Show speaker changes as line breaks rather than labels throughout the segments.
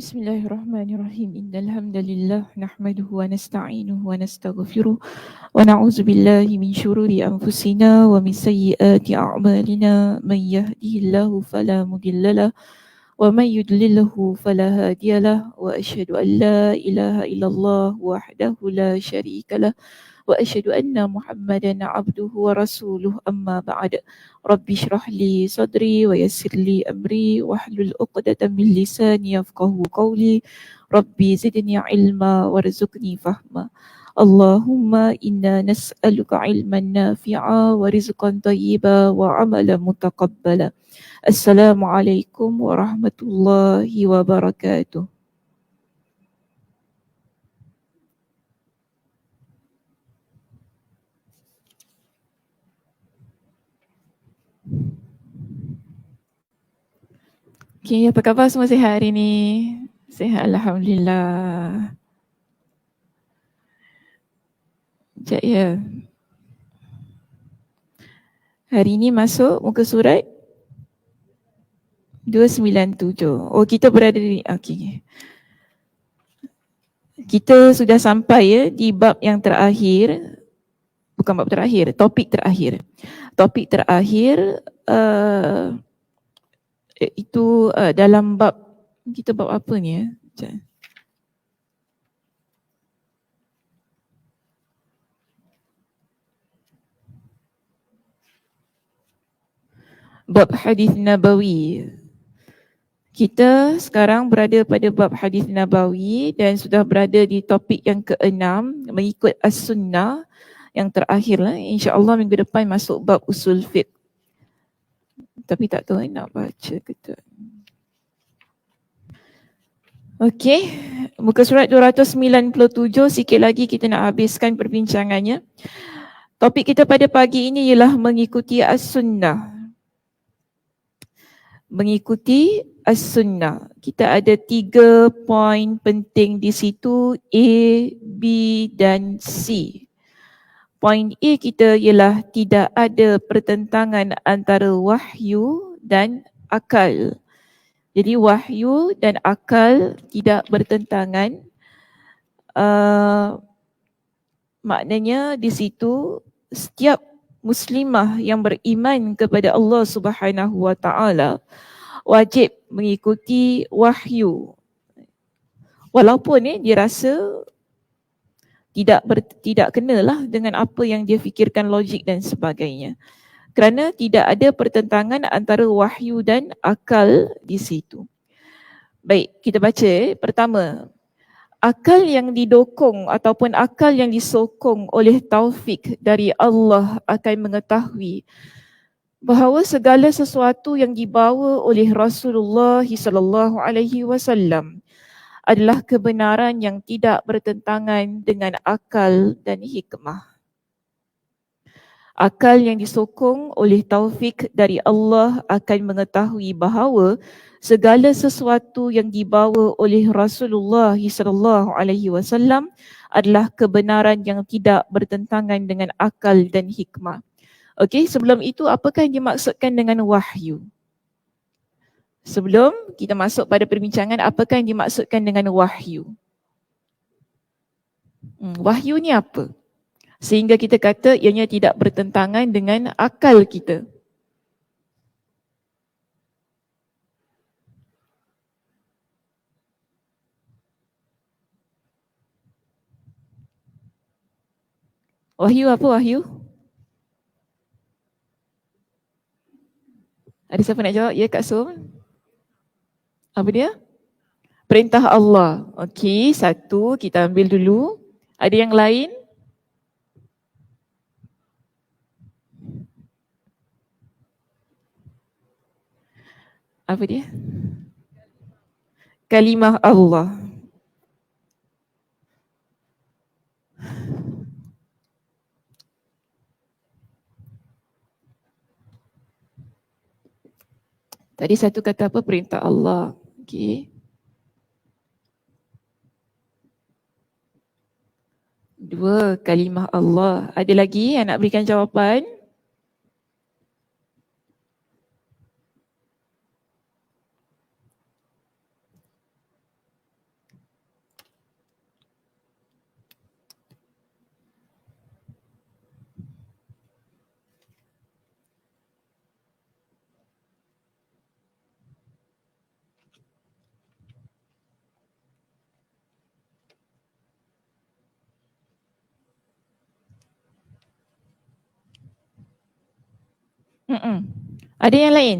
Bismillahirrahmanirrahim. Innal hamdalillah nahmaduhu wa nasta'inuhu wa nastaghfiruh wa na'udzu billahi min shururi anfusina wa min sayyiati a'malina. Man yahdihillahu fala mudhillalah wa man yudlilhu fala hadiyalah. Wa asyhadu an la ilaha illallah wahdahu la syarikalah wa asyhadu anna Muhammadan abduhu wa rasuluh. Amma ba'd. Rabbi shrah li sadri wa yassir li amri wahlul 'uqdatam min lisani yafqahu qawli. Rabbi zidni ilma warzuqni fahma. Allahumma inna nas'aluka ilman nafi'a wa rizqan thayyiba wa amalan mutaqabbala. Assalamualaikum warahmatullahi wabarakatuh. Okay, apa khabar semua, sihat hari ni? Sihat, Alhamdulillah. Sekejap ya. Hari ni masuk muka surat 297. Oh, kita berada di... Okay. Kita sudah sampai ya di bab yang terakhir. Bukan bab terakhir, topik terakhir. Topik terakhir itu dalam bab, kita bab apa ni ya? Bab hadis Nabawi. Kita sekarang berada pada bab hadis Nabawi dan sudah berada di topik yang ke-6 mengikut as-sunnah yang terakhir lah. InsyaAllah minggu depan masuk bab usul fiqh. Tapi tak tahu nak baca ke tak. Okey, muka surat 297, sikit lagi kita nak habiskan perbincangannya. Topik kita pada pagi ini ialah mengikuti as-sunnah. Mengikuti as-sunnah. Kita ada 3 poin penting di situ, A, B dan C. Poin A kita ialah tidak ada pertentangan antara wahyu dan akal. Jadi wahyu dan akal tidak bertentangan. Maknanya di situ setiap muslimah yang beriman kepada Allah Subhanahu wa taala wajib mengikuti wahyu. Walaupun dia rasa tidak kenalah dengan apa yang dia fikirkan logik dan sebagainya. Kerana tidak ada pertentangan antara wahyu dan akal di situ. Baik, kita baca. Pertama, akal yang didokong ataupun akal yang disokong oleh taufik dari Allah akan mengetahui bahawa segala sesuatu yang dibawa oleh Rasulullah sallallahu alaihi wasallam adalah kebenaran yang tidak bertentangan dengan akal dan hikmah. Akal yang disokong oleh taufik dari Allah akan mengetahui bahawa segala sesuatu yang dibawa oleh Rasulullah sallallahu alaihi wasallam adalah kebenaran yang tidak bertentangan dengan akal dan hikmah. Okey, sebelum itu apakah yang dimaksudkan dengan wahyu? Sebelum kita masuk pada perbincangan, apakah yang dimaksudkan dengan wahyu? Wahyu ni apa? Sehingga kita kata ianya tidak bertentangan dengan akal kita. Wahyu apa wahyu? Ada siapa nak jawab? Ya, Kak Sum? Apa dia? Perintah Allah. Okey, satu kita ambil dulu. Ada yang lain? Apa dia? Kalimah Allah. Tadi satu kata apa? Perintah Allah. Okey. Dua, kalimah Allah. Ada lagi yang nak berikan jawapan? Ada yang lain?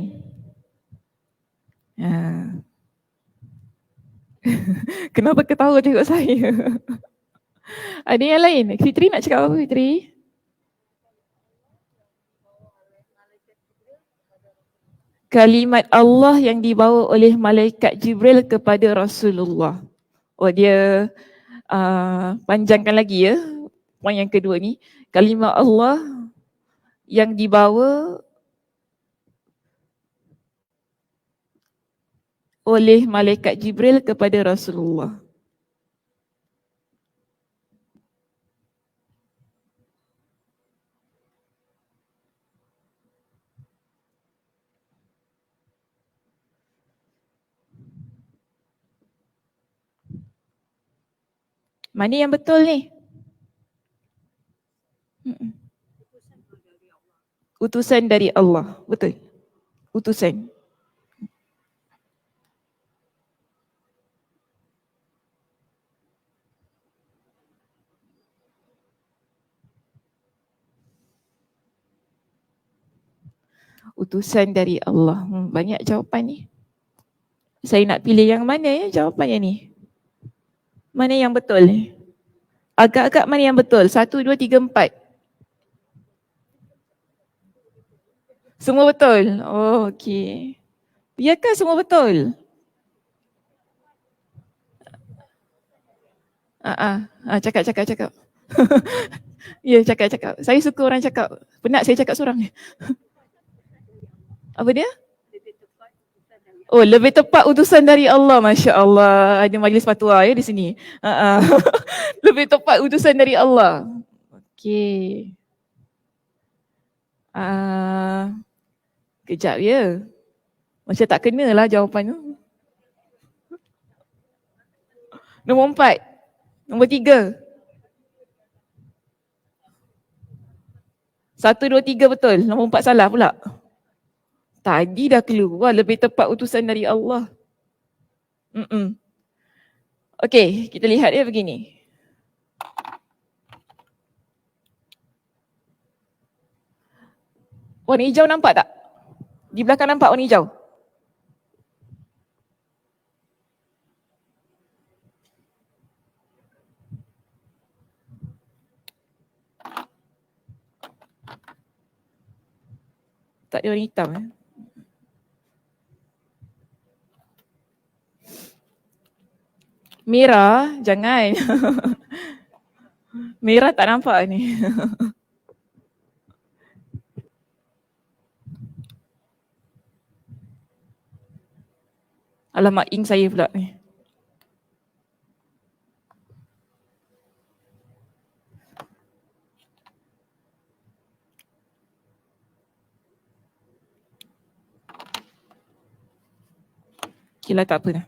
Kenapa ketawa tengok saya? Ada yang lain? Fitri nak cakap apa, Fitri? Kalimat Allah yang dibawa oleh malaikat Jibril kepada Rasulullah. Oh, dia panjangkan lagi ya. Poin yang kedua ni, kalimat Allah yang dibawa oleh malaikat Jibril kepada Rasulullah. Mana yang betul ni? Utusan dari Allah. Betul. Utusan. Utusan dari Allah. Banyak jawapan ni. Saya nak pilih yang mana ya jawapannya ni? Mana yang betul ni? Agak-agak mana yang betul? 1, 2, 3, 4. Semua betul? Oh, okey. Biarkan semua betul? Cakap. Ya, cakap. Saya suka orang cakap. Penat saya cakap seorang ni. Apa dia? Oh, lebih tepat utusan dari Allah. Masya Allah. Ada majlis fatwa ya di sini. Lebih tepat utusan dari Allah. Okey. Kejap ya. Macam tak kena lah jawapan tu. Nombor 4. Nombor 3. 1, 2, 3 betul. Nombor 4 salah pula. Tadi dah keluar lebih tepat utusan dari Allah. Okey, kita lihat ya begini. Warna hijau nampak tak? Di belakang nampak warna hijau? Tak ada warna hitam eh? Merah, jangan. Merah tak nampak ni. Alamak, ink saya pula ni. Okay lah, tak apa dah.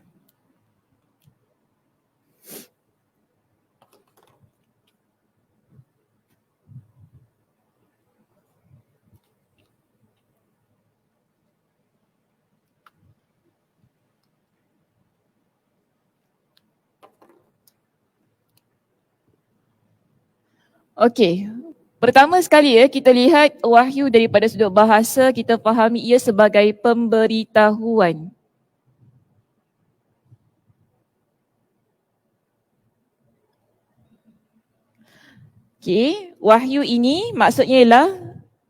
Okey. Pertama sekali ya, kita lihat wahyu daripada sudut bahasa, kita fahami ia sebagai pemberitahuan. Okey, wahyu ini maksudnya ialah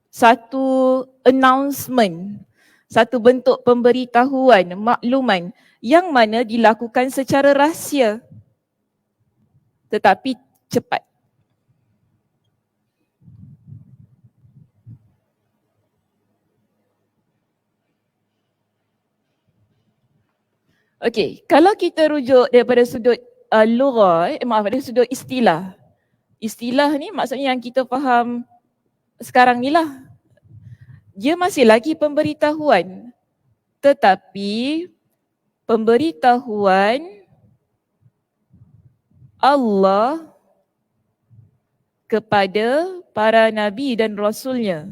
satu announcement, satu bentuk pemberitahuan, makluman yang mana dilakukan secara rahsia tetapi cepat. Okey, kalau kita rujuk daripada sudut lughah, dari sudut istilah. Istilah ni maksudnya yang kita faham sekarang ni lah. Dia masih lagi pemberitahuan. Tetapi pemberitahuan Allah kepada para nabi dan rasulnya.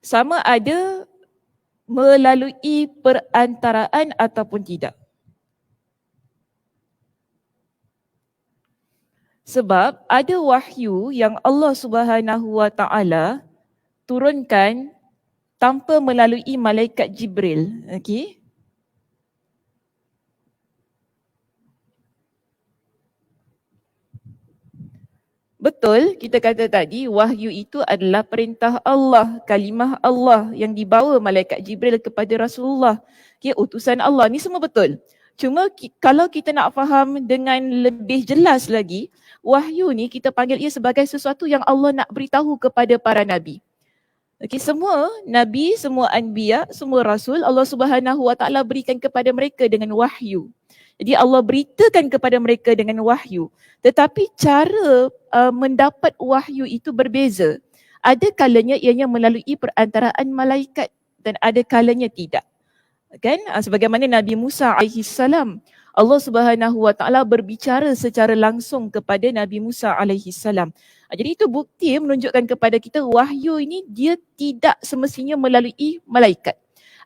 Sama ada melalui perantaraan ataupun tidak. Sebab ada wahyu yang Allah Subhanahu Wa Taala turunkan tanpa melalui malaikat Jibril. Okey. Betul, kita kata tadi wahyu itu adalah perintah Allah, kalimah Allah yang dibawa malaikat Jibril kepada Rasulullah. Okay, utusan Allah, ni semua betul. Cuma kalau kita nak faham dengan lebih jelas lagi, wahyu ni kita panggil ia sebagai sesuatu yang Allah nak beritahu kepada para nabi. Okay, semua nabi, semua anbiya, semua rasul Allah Subhanahu Wa Taala berikan kepada mereka dengan wahyu. Jadi Allah beritakan kepada mereka dengan wahyu. Tetapi cara mendapat wahyu itu berbeza. Ada kalanya ianya melalui perantaraan malaikat dan ada kalanya tidak. Kan? Sebagaimana Nabi Musa AS, Allah Subhanahu Wa Taala berbicara secara langsung kepada Nabi Musa AS. Jadi itu bukti menunjukkan kepada kita wahyu ini dia tidak semestinya melalui malaikat.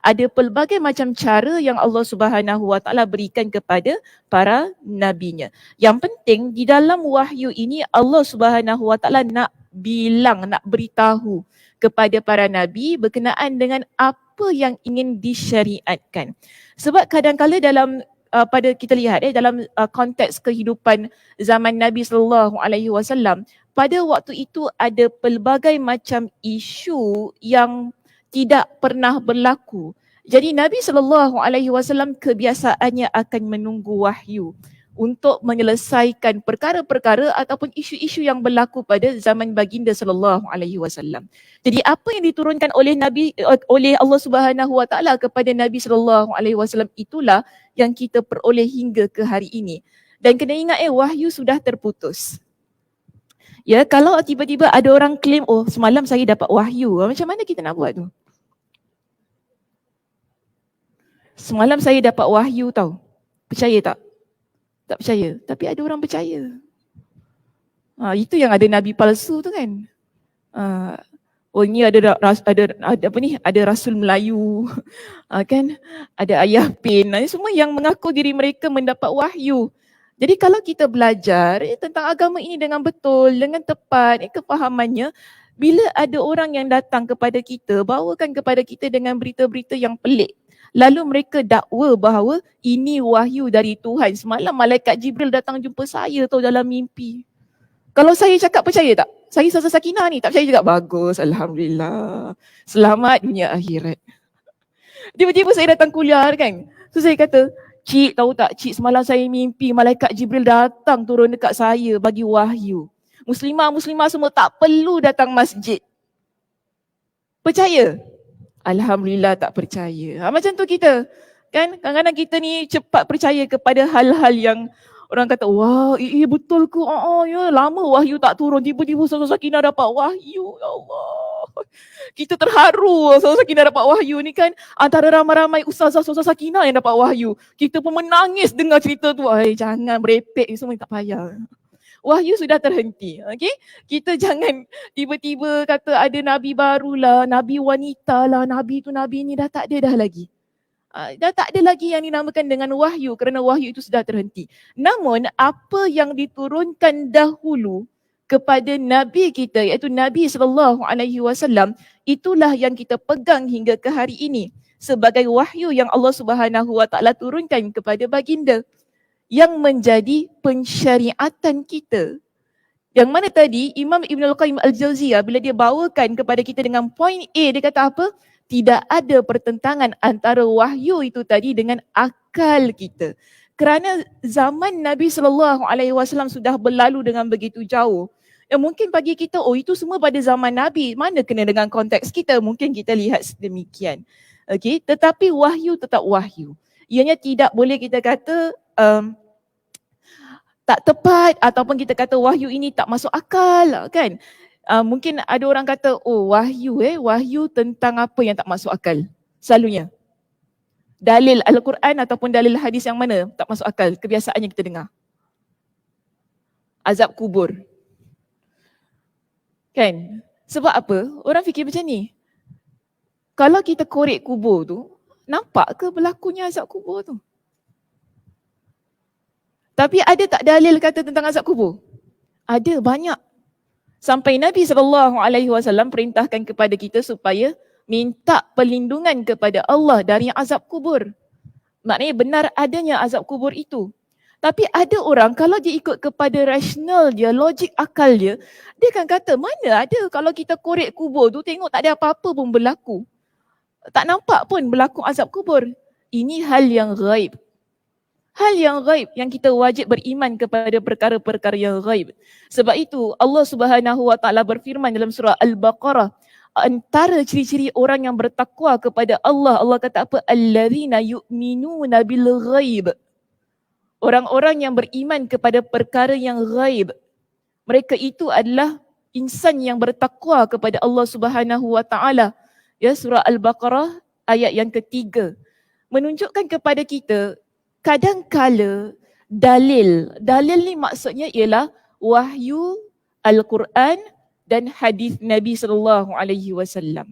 Ada pelbagai macam cara yang Allah Subhanahu Wa Taala berikan kepada para nabinya. Yang penting di dalam wahyu ini Allah Subhanahu Wa Taala nak bilang, nak beritahu kepada para nabi berkenaan dengan apa yang ingin disyariatkan. Sebab kadang-kala dalam pada kita lihat dalam konteks kehidupan zaman Nabi sallallahu alaihi wasallam, pada waktu itu ada pelbagai macam isu yang tidak pernah berlaku. Jadi Nabi SAW kebiasaannya akan menunggu wahyu untuk menyelesaikan perkara-perkara ataupun isu-isu yang berlaku pada zaman baginda SAW. Jadi apa yang diturunkan oleh Allah Subhanahu Wa Taala kepada Nabi SAW itulah yang kita peroleh hingga ke hari ini. Dan kena ingat wahyu sudah terputus. Ya, kalau tiba-tiba ada orang claim, oh semalam saya dapat wahyu, macam mana kita nak buat tu? Semalam saya dapat wahyu tau. Percaya tak? Tak percaya. Tapi ada orang percaya. Itu yang ada nabi palsu tu kan. Oh ni ada apa ni? Ada rasul Melayu. Kan? Ada ayah pin. Semua yang mengaku diri mereka mendapat wahyu. Jadi kalau kita belajar tentang agama ini dengan betul, dengan tepat, kefahamannya, bila ada orang yang datang kepada kita, bawakan kepada kita dengan berita-berita yang pelik, lalu mereka dakwa bahawa ini wahyu dari Tuhan. Semalam malaikat Jibril datang jumpa saya tau dalam mimpi. Kalau saya cakap percaya tak? Saya Ustazah Sakinah ni tak percaya juga. Bagus, Alhamdulillah. Selamat dunia akhirat. Tiba-tiba saya datang kuliah kan. So saya kata, Cik tahu tak, Cik semalam saya mimpi malaikat Jibril datang turun dekat saya bagi wahyu. Muslimah semua tak perlu datang masjid. Percaya? Alhamdulillah tak percaya. Macam tu kita. Kan kadang-kadang kita ni cepat percaya kepada hal-hal yang orang kata, wah betul ke? Ya lama wahyu tak turun. Tiba-tiba Ustazah Sakinah dapat wahyu. Ya Allah. Kita terharu Ustazah Sakinah dapat wahyu ni kan. Antara ramai-ramai Ustazah Sakinah yang dapat wahyu. Kita pun menangis dengar cerita tu. Jangan merepek semua tak payah. Wahyu sudah terhenti. Okay? Kita jangan tiba-tiba kata ada nabi barulah, nabi wanita lah, nabi tu nabi ni dah tak ada dah lagi. Dah tak ada lagi yang dinamakan dengan wahyu kerana wahyu itu sudah terhenti. Namun apa yang diturunkan dahulu kepada nabi kita iaitu Nabi SAW, itulah yang kita pegang hingga ke hari ini sebagai wahyu yang Allah Subhanahu Wa Taala turunkan kepada baginda, yang menjadi pensyariatan kita. Yang mana tadi Imam Ibn Al-Qayyim Al-Jauziyah bila dia bawakan kepada kita dengan poin A, dia kata apa? Tidak ada pertentangan antara wahyu itu tadi dengan akal kita. Kerana zaman Nabi SAW sudah berlalu dengan begitu jauh. Mungkin bagi kita, itu semua pada zaman Nabi. Mana kena dengan konteks kita? Mungkin kita lihat sedemikian. Okay? Tetapi wahyu tetap wahyu. Ianya tidak boleh kita kata tak tepat ataupun kita kata wahyu ini tak masuk akal kan. Mungkin ada orang kata wahyu tentang apa yang tak masuk akal. Selalunya dalil Al-Quran ataupun dalil hadis yang mana tak masuk akal, kebiasaannya kita dengar. Azab kubur. Kan? Sebab apa? Orang fikir macam ni. Kalau kita korek kubur tu, nampak ke berlakunya azab kubur tu? Tapi ada tak dalil kata tentang azab kubur? Ada banyak. Sampai Nabi SAW perintahkan kepada kita supaya minta perlindungan kepada Allah dari azab kubur. Maknanya benar adanya azab kubur itu. Tapi ada orang kalau dia ikut kepada rasional dia, logik akal dia, dia akan kata mana ada kalau kita korek kubur tu tengok tak ada apa-apa pun berlaku. Tak nampak pun berlaku azab kubur. Ini hal yang ghaib. Hal yang ghaib yang kita wajib beriman kepada perkara-perkara yang ghaib. Sebab itu Allah Subhanahu Wa Taala berfirman dalam surah Al-Baqarah, antara ciri-ciri orang yang bertakwa kepada Allah, Allah kata apa? Allazina yu'minuna bil ghaib. Orang-orang yang beriman kepada perkara yang ghaib. Mereka itu adalah insan yang bertakwa kepada Allah Subhanahu Wa Taala. Ya, surah Al-Baqarah ayat yang ketiga menunjukkan kepada kita kadangkala dalil ni maksudnya ialah wahyu Al-Quran dan hadis Nabi SAW.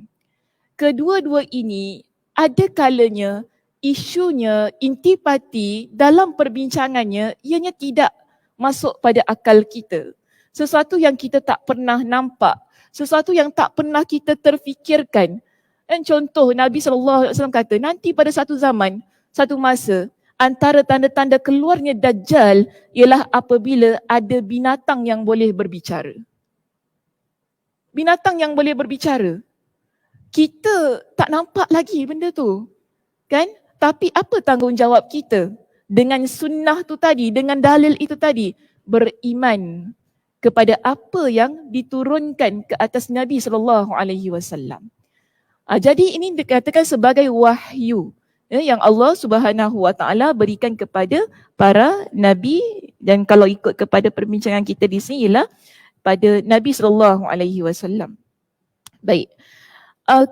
Kedua-dua ini ada kalanya isunya, intipati dalam perbincangannya ianya tidak masuk pada akal kita. Sesuatu yang kita tak pernah nampak, sesuatu yang tak pernah kita terfikirkan. Dan contoh Nabi SAW kata nanti pada satu zaman, satu masa, antara tanda-tanda keluarnya Dajjal ialah apabila ada binatang yang boleh berbicara. Binatang yang boleh berbicara. Kita tak nampak lagi benda tu. Kan? Tapi apa tanggungjawab kita dengan sunnah tu tadi, dengan dalil itu tadi? Beriman kepada apa yang diturunkan ke atas Nabi SAW. Jadi ini dikatakan sebagai wahyu. Yang Allah Subhanahu Wa Taala berikan kepada para nabi, dan kalau ikut kepada perbincangan kita di sini ialah pada Nabi SAW. Baik.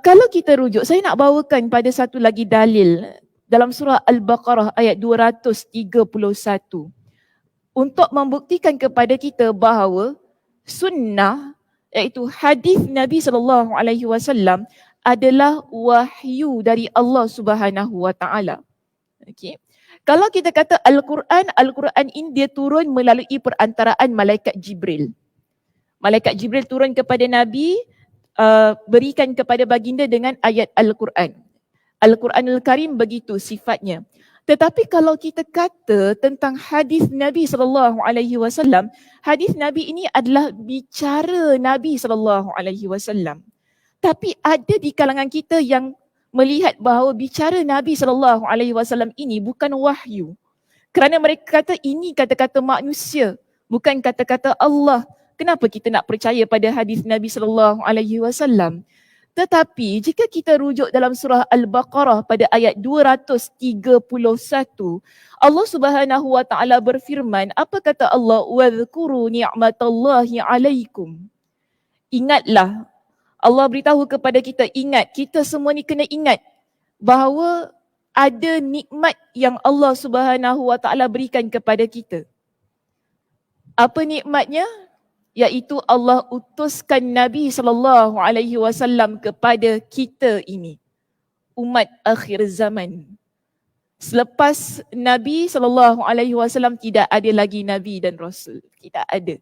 Kalau kita rujuk, saya nak bawakan pada satu lagi dalil dalam surah Al-Baqarah ayat 231 untuk membuktikan kepada kita bahawa sunnah iaitu hadis Nabi SAW adalah wahyu dari Allah Subhanahu Wa Taala. Okey. Kalau kita kata Al-Quran ini dia turun melalui perantaraan malaikat Jibril. Malaikat Jibril turun kepada Nabi, berikan kepada baginda dengan ayat Al-Quran. Al-Quranul Karim begitu sifatnya. Tetapi kalau kita kata tentang hadis Nabi SAW, hadis Nabi ini adalah bicara Nabi SAW. Tapi ada di kalangan kita yang melihat bahawa bicara Nabi SAW ini bukan wahyu. Kerana mereka kata ini kata-kata manusia, bukan kata-kata Allah. Kenapa kita nak percaya pada hadis Nabi SAW? Tetapi jika kita rujuk dalam surah Al-Baqarah pada ayat 231, Allah Subhanahu Wa Taala berfirman, apa kata Allah? Wadhkuru ni'matallahi alaikum. Ingatlah. Allah beritahu kepada kita, ingat, kita semua ni kena ingat bahawa ada nikmat yang Allah Subhanahu Wa Taala berikan kepada kita. Apa nikmatnya? Iaitu Allah utuskan Nabi SAW kepada kita ini, umat akhir zaman. Selepas Nabi SAW tidak ada lagi Nabi dan Rasul. Tidak ada.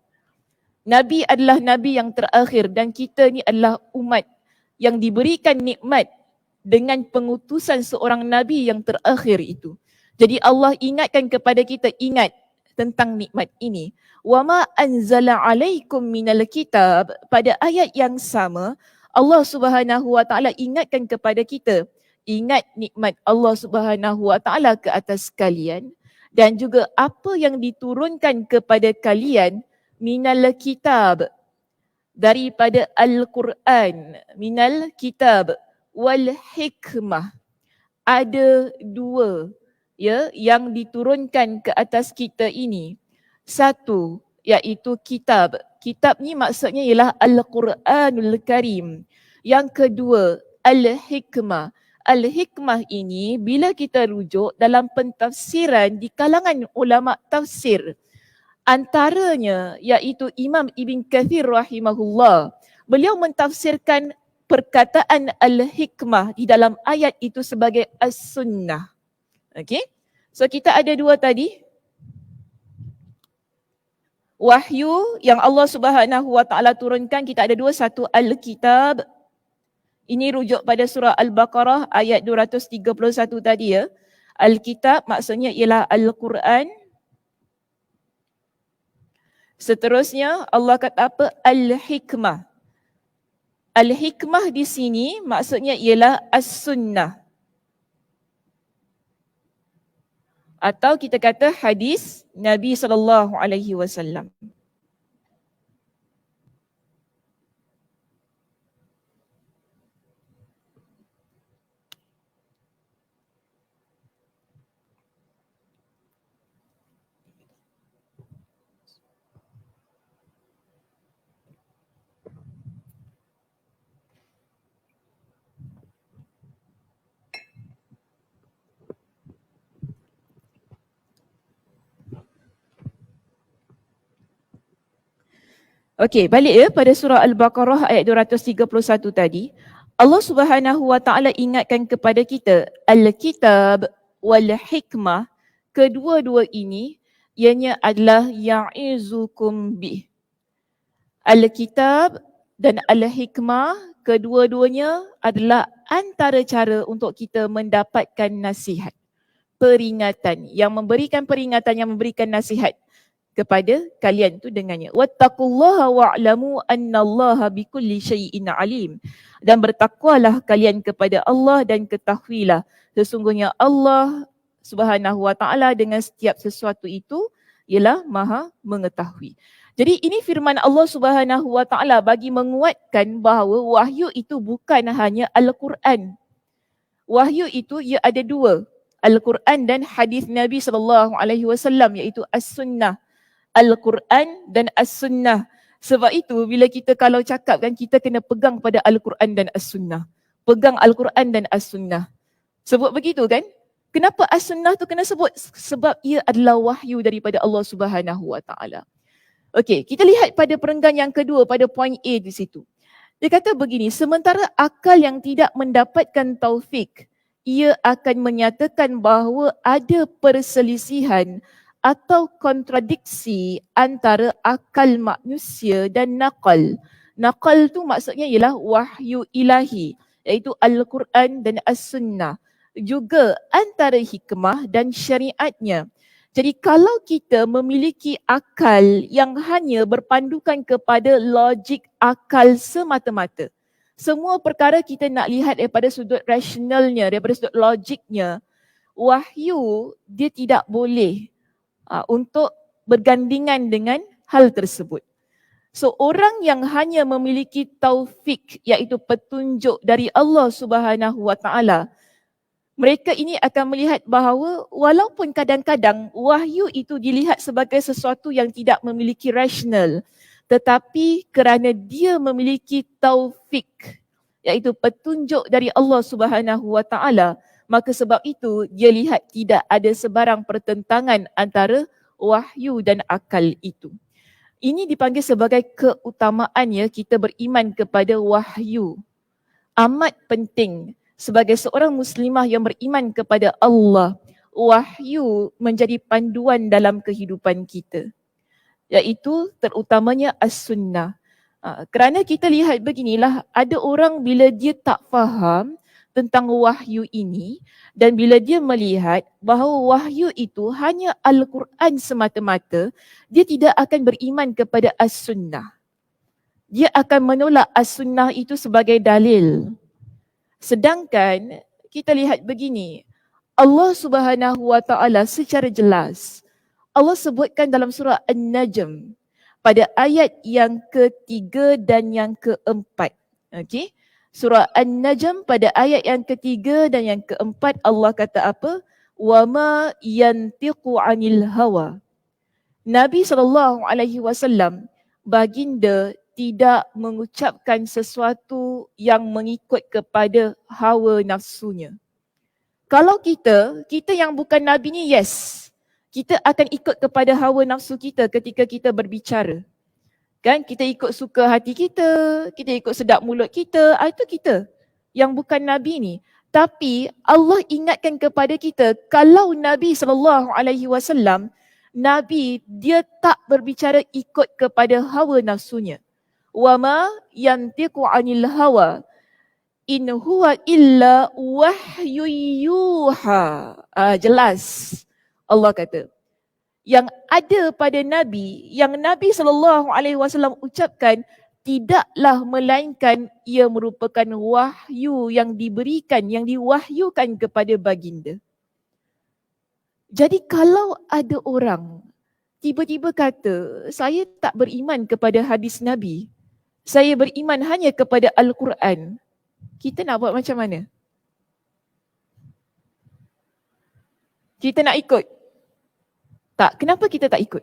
Nabi adalah Nabi yang terakhir dan kita ni adalah umat yang diberikan nikmat dengan pengutusan seorang Nabi yang terakhir itu. Jadi Allah ingatkan kepada kita, ingat tentang nikmat ini. Wa ma anzala alaikum minal kitab. Pada ayat yang sama, Allah Subhanahu Wa Taala ingatkan kepada kita, ingat nikmat Allah Subhanahu Wa Taala ke atas kalian dan juga apa yang diturunkan kepada kalian minal kitab, daripada Al-Quran, minal kitab wal hikmah. Ada dua yang diturunkan ke atas kita ini. Satu iaitu kitab. Kitab ni maksudnya ialah Al-Quranul Karim. Yang kedua al-hikmah. Al-hikmah ini bila kita rujuk dalam pentafsiran di kalangan ulama tafsir, antaranya iaitu Imam Ibn Kathir rahimahullah. Beliau mentafsirkan perkataan al-hikmah di dalam ayat itu sebagai as-sunnah. Okey? So kita ada dua tadi. Wahyu yang Allah Subhanahu Wa Taala turunkan, kita ada dua, satu Al-Kitab. Ini rujuk pada surah Al-Baqarah ayat 231 tadi ya. Al-Kitab maksudnya ialah Al-Quran. Seterusnya Allah kata apa? Al-Hikmah. Al-Hikmah di sini maksudnya ialah As-Sunnah. Atau kita kata hadis Nabi SAW. Okey, balik ya pada surah Al-Baqarah ayat 231 tadi. Allah Subhanahu Wa Taala ingatkan kepada kita Al-Kitab wal Hikmah, kedua-dua ini ianya adalah ya'izukum bih. Al-Kitab dan Al-Hikmah, kedua-duanya adalah antara cara untuk kita mendapatkan nasihat, peringatan, yang memberikan peringatan, yang memberikan nasihat kepada kalian tu dengannya. Wattaqullaha wa'lamu annallaha bikulli syai'in alim. Dan bertakwalah kalian kepada Allah dan ketahuilah sesungguhnya Allah Subhanahu Wa Taala dengan setiap sesuatu itu ialah Maha mengetahui. Jadi ini firman Allah Subhanahu Wa Taala bagi menguatkan bahawa wahyu itu bukan hanya Al-Quran. Wahyu itu ia ada dua, Al-Quran dan hadis Nabi SAW, iaitu As-Sunnah. Al-Quran dan As-Sunnah. Sebab itu bila kita kalau cakap kan, kita kena pegang pada Al-Quran dan As-Sunnah. Pegang Al-Quran dan As-Sunnah. Sebut begitu kan? Kenapa As-Sunnah tu kena sebut? Sebab ia adalah wahyu daripada Allah Subhanahu Wa Taala. Okey, kita lihat pada perenggan yang kedua pada poin A di situ. Dia kata begini, sementara akal yang tidak mendapatkan taufik, ia akan menyatakan bahawa ada perselisihan atau kontradiksi antara akal manusia dan naqal. Naqal tu maksudnya ialah wahyu ilahi, iaitu Al-Quran dan As-Sunnah. Juga antara hikmah dan syariatnya. Jadi kalau kita memiliki akal yang hanya berpandukan kepada logik akal semata-mata, semua perkara kita nak lihat daripada sudut rasionalnya, daripada sudut logiknya, wahyu dia tidak boleh untuk bergandingan dengan hal tersebut. So orang yang hanya memiliki taufik, iaitu petunjuk dari Allah Subhanahu Wa Taala, mereka ini akan melihat bahawa walaupun kadang-kadang wahyu itu dilihat sebagai sesuatu yang tidak memiliki rasional, tetapi kerana dia memiliki taufik, iaitu petunjuk dari Allah Subhanahu Wa Taala, maka sebab itu dia lihat tidak ada sebarang pertentangan antara wahyu dan akal itu. Ini dipanggil sebagai keutamaan ya, kita beriman kepada wahyu. Amat penting sebagai seorang muslimah yang beriman kepada Allah, wahyu menjadi panduan dalam kehidupan kita. Iaitu terutamanya As-Sunnah. Kerana kita lihat beginilah, ada orang bila dia tak faham tentang wahyu ini dan bila dia melihat bahawa wahyu itu hanya Al-Quran semata-mata, dia tidak akan beriman kepada As-Sunnah. Dia akan menolak As-Sunnah itu sebagai dalil. Sedangkan kita lihat begini, Allah Subhanahu Wa Taala secara jelas Allah sebutkan dalam surah An-Najm pada ayat yang ketiga dan yang keempat. Okey. Surah An-Najm pada ayat yang ketiga dan yang keempat Allah kata apa? Wa ma yantiqu 'anil hawa. Nabi SAW, baginda tidak mengucapkan sesuatu yang mengikut kepada hawa nafsunya. Kalau kita yang bukan Nabi ni, yes, kita akan ikut kepada hawa nafsu kita ketika kita berbicara. Kan, kita ikut suka hati kita ikut sedap mulut kita, itu kita yang bukan Nabi ni. Tapi Allah ingatkan kepada kita, kalau Nabi SAW Nabi dia tak berbicara ikut kepada hawa nafsunya. Wa ma yantiqu 'anil hawa in huwa illa wahyu yuha. Jelas Allah kata yang ada pada Nabi, yang Nabi SAW ucapkan tidaklah melainkan ia merupakan wahyu yang diberikan, yang diwahyukan kepada baginda. Jadi kalau ada orang tiba-tiba kata, saya tak beriman kepada hadis Nabi, saya beriman hanya kepada Al-Quran, kita nak buat macam mana? Kita nak ikut? Tak, kenapa kita tak ikut?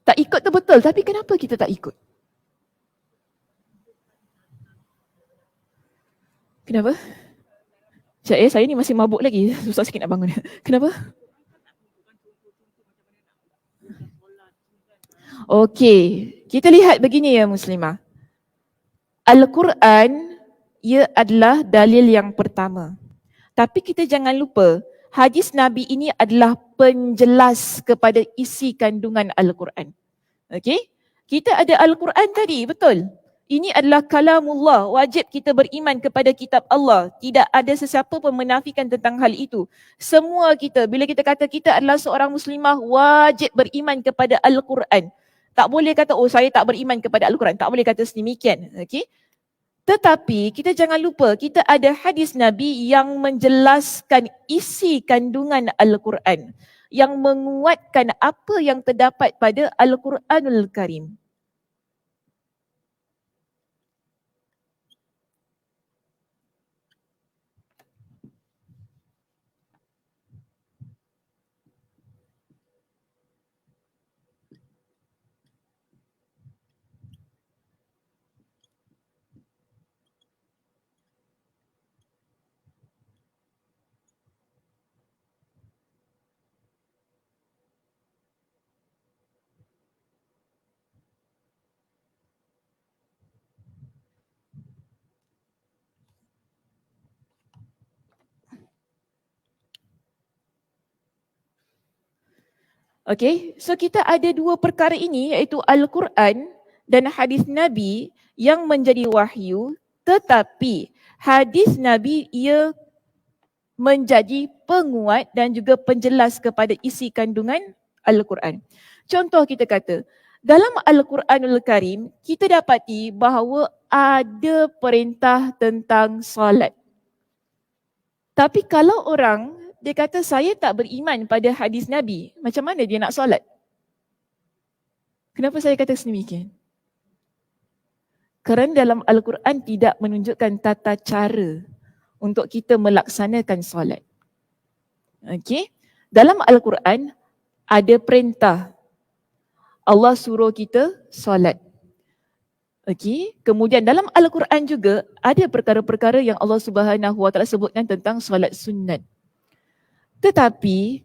Tak ikut tu betul, tapi kenapa kita tak ikut? Kenapa? Sekejap saya ni masih mabuk lagi. Susah sikit nak bangun. Kenapa? Okey, kita lihat begini ya Muslimah. Al-Quran, ia adalah dalil yang pertama. Tapi kita jangan lupa, hadis Nabi ini adalah penjelas kepada isi kandungan Al-Quran. Okey? Kita ada Al-Quran tadi, betul? Ini adalah kalamullah, wajib kita beriman kepada kitab Allah. Tidak ada sesiapa pun menafikan tentang hal itu. Semua kita, bila kita kata kita adalah seorang muslimah, wajib beriman kepada Al-Quran. Tak boleh kata, oh saya tak beriman kepada Al-Quran. Tak boleh kata sedemikian. Okay? Tetapi kita jangan lupa, kita ada hadis Nabi yang menjelaskan isi kandungan Al-Quran. Yang menguatkan apa yang terdapat pada Al-Quranul Karim. Okay, so kita ada dua perkara ini iaitu Al-Quran dan hadis Nabi yang menjadi wahyu, tetapi hadis Nabi ia menjadi penguat dan juga penjelas kepada isi kandungan Al-Quran. Contoh kita kata, dalam Al-Quranul Karim kita dapati bahawa ada perintah tentang solat. Tapi kalau orang dia kata saya tak beriman pada hadis Nabi, macam mana dia nak solat? Kenapa saya kata sedemikian? Kerana dalam Al-Quran tidak menunjukkan tata cara untuk kita melaksanakan solat. Okey? Dalam Al-Quran ada perintah. Allah suruh kita solat. Okey? Kemudian dalam Al-Quran juga ada perkara-perkara yang Allah Subhanahu Wa Taala sebutkan tentang solat sunat. Tetapi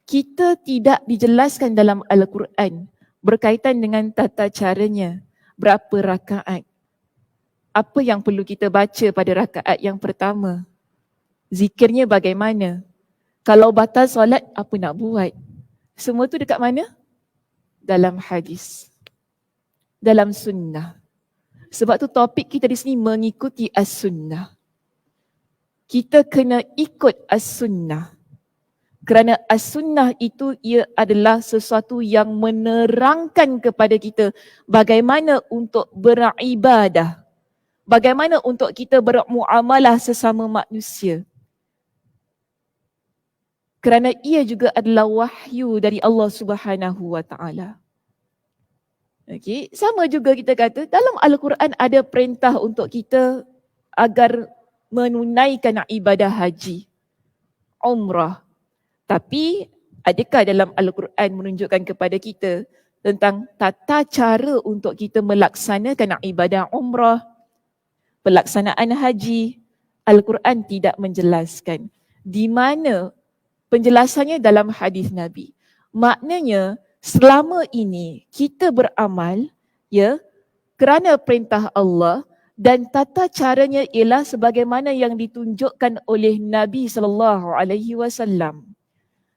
kita tidak dijelaskan dalam Al-Quran berkaitan dengan tata caranya, berapa rakaat, apa yang perlu kita baca pada rakaat yang pertama, zikirnya bagaimana, kalau batal solat apa nak buat. Semua tu dekat mana? Dalam hadis, dalam sunnah. Sebab tu topik kita di sini mengikuti as-sunnah. Kita kena ikut as-sunnah. Kerana as-sunnah itu ia adalah sesuatu yang menerangkan kepada kita bagaimana untuk beribadah. Bagaimana untuk kita bermuamalah sesama manusia. Kerana ia juga adalah wahyu dari Allah Subhanahu Wa Taala. Okey, sama juga kita kata dalam Al-Quran ada perintah untuk kita agar menunaikan ibadah haji, umrah. Tapi adakah dalam Al-Quran menunjukkan kepada kita tentang tata cara untuk kita melaksanakan ibadah umrah, pelaksanaan haji? Al-Quran tidak menjelaskan. Di mana penjelasannya dalam hadis Nabi. Maknanya selama ini kita beramal ya kerana perintah Allah dan tata caranya ialah sebagaimana yang ditunjukkan oleh Nabi SAW.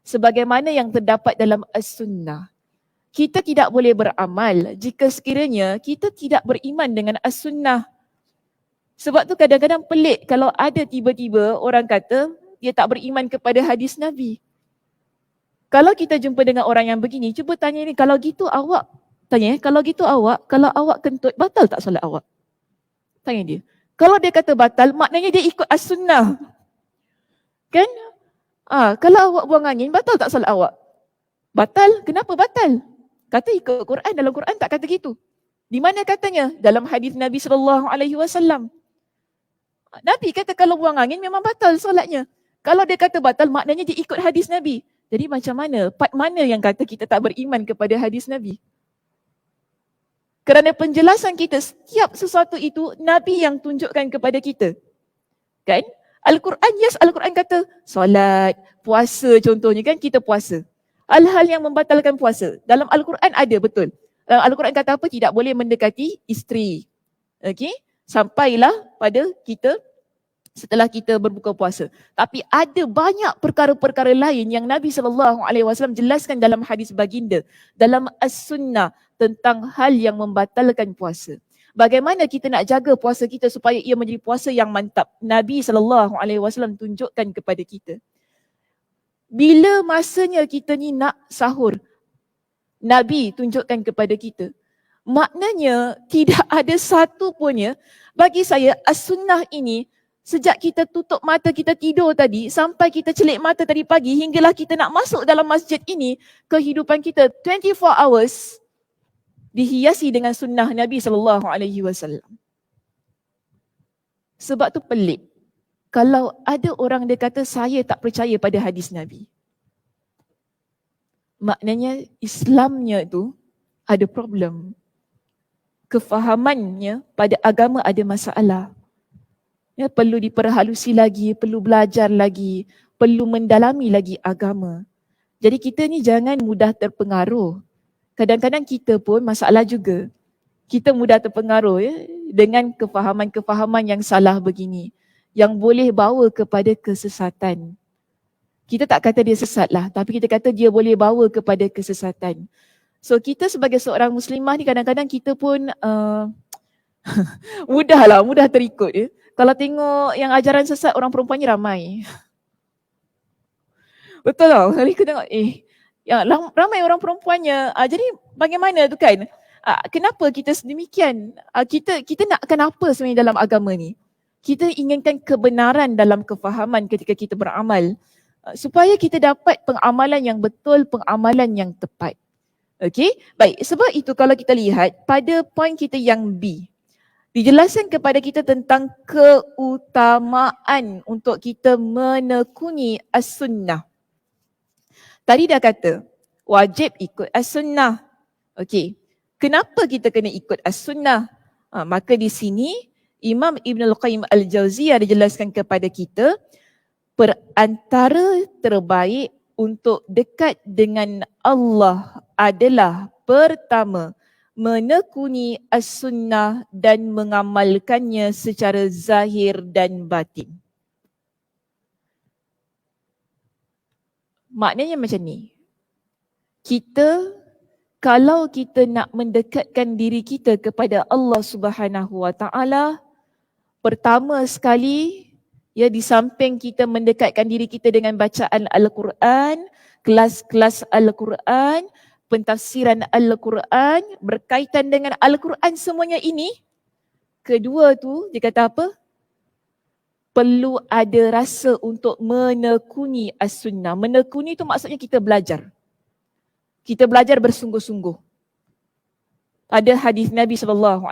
sebagaimana yang terdapat dalam As-Sunnah. Kita tidak boleh beramal jika sekiranya kita tidak beriman dengan As-Sunnah. Sebab tu kadang-kadang pelik kalau ada tiba-tiba orang kata dia tak beriman kepada hadis Nabi. Kalau kita jumpa dengan orang yang begini, cuba tanya ni, kalau gitu awak, kalau awak kentut, batal tak solat awak? Tanya dia. Kalau dia kata batal, maknanya dia ikut As-Sunnah. Kan? Kalau awak buang angin, batal tak solat awak? Batal. Kenapa batal? Kata ikut Quran, dalam Quran tak kata gitu. Di mana katanya? Dalam hadis Nabi SAW. Nabi kata kalau buang angin memang batal solatnya. Kalau dia kata batal, maknanya dia ikut hadis Nabi. Jadi macam mana? Part mana yang kata kita tak beriman kepada hadis Nabi? Kerana penjelasan kita, setiap sesuatu itu Nabi yang tunjukkan kepada kita. Kan? Al-Quran, yes, Al-Quran kata solat, puasa contohnya kan, kita puasa. Hal-hal yang membatalkan puasa. Dalam Al-Quran ada, betul. Dalam Al-Quran kata apa? Tidak boleh mendekati isteri. Okey? Sampailah pada kita setelah kita berbuka puasa. Tapi ada banyak perkara-perkara lain yang Nabi SAW jelaskan dalam hadis baginda, dalam As-Sunnah, tentang hal yang membatalkan puasa. Bagaimana kita nak jaga puasa kita supaya ia menjadi puasa yang mantap? Nabi SAW tunjukkan kepada kita. Bila masanya kita ni nak sahur, Nabi tunjukkan kepada kita. Maknanya tidak ada satu punnya, bagi saya As-Sunnah ini, sejak kita tutup mata kita tidur tadi, sampai kita celik mata tadi pagi, hinggalah kita nak masuk dalam masjid ini, kehidupan kita 24 hours dihiasi dengan sunnah Nabi SAW. Sebab tu pelik. Kalau ada orang dia kata saya tak percaya pada hadis Nabi. Maknanya Islamnya tu ada problem. Kefahamannya pada agama ada masalah. Ya, perlu diperhalusi lagi, perlu belajar lagi, perlu mendalami lagi agama. Jadi kita ni jangan mudah terpengaruh. Kadang-kadang kita pun masalah juga. Kita mudah terpengaruh ya, dengan kefahaman-kefahaman yang salah begini, yang boleh bawa kepada kesesatan. Kita tak kata dia sesat lah, tapi kita kata dia boleh bawa kepada kesesatan. So kita sebagai seorang muslimah ni kadang-kadang kita pun mudah terikut ya. Kalau tengok yang ajaran sesat, orang perempuannya ramai. Betul tau, hari kita tengok ramai orang perempuannya. Jadi bagaimana tu kan? Kenapa kita sedemikian? Kita nakkan apa sebenarnya dalam agama ni? Kita inginkan kebenaran dalam kefahaman ketika kita beramal. Supaya kita dapat pengamalan yang betul, pengamalan yang tepat. Okey, baik. Sebab itu kalau kita lihat pada poin kita yang B, dijelaskan kepada kita tentang keutamaan untuk kita menekuni As-Sunnah. Tadi dah kata, wajib ikut As-Sunnah. Okey, kenapa kita kena ikut As-Sunnah? Maka di sini, Imam Ibn Al-Qayyim Al-Jawziyah dijelaskan kepada kita, perantara terbaik untuk dekat dengan Allah adalah pertama, menekuni As-Sunnah dan mengamalkannya secara zahir dan batin. Maknanya macam ni. Kalau kita nak mendekatkan diri kita kepada Allah Subhanahu Wa Taala, pertama sekali, ya, di samping kita mendekatkan diri kita dengan bacaan Al-Quran, kelas-kelas Al-Quran, pentafsiran Al-Quran, berkaitan dengan Al-Quran semuanya ini, kedua tu dia kata apa? Perlu ada rasa untuk menekuni As-Sunnah. Menekuni tu maksudnya kita belajar. Kita belajar bersungguh-sungguh. Ada hadis Nabi SAW.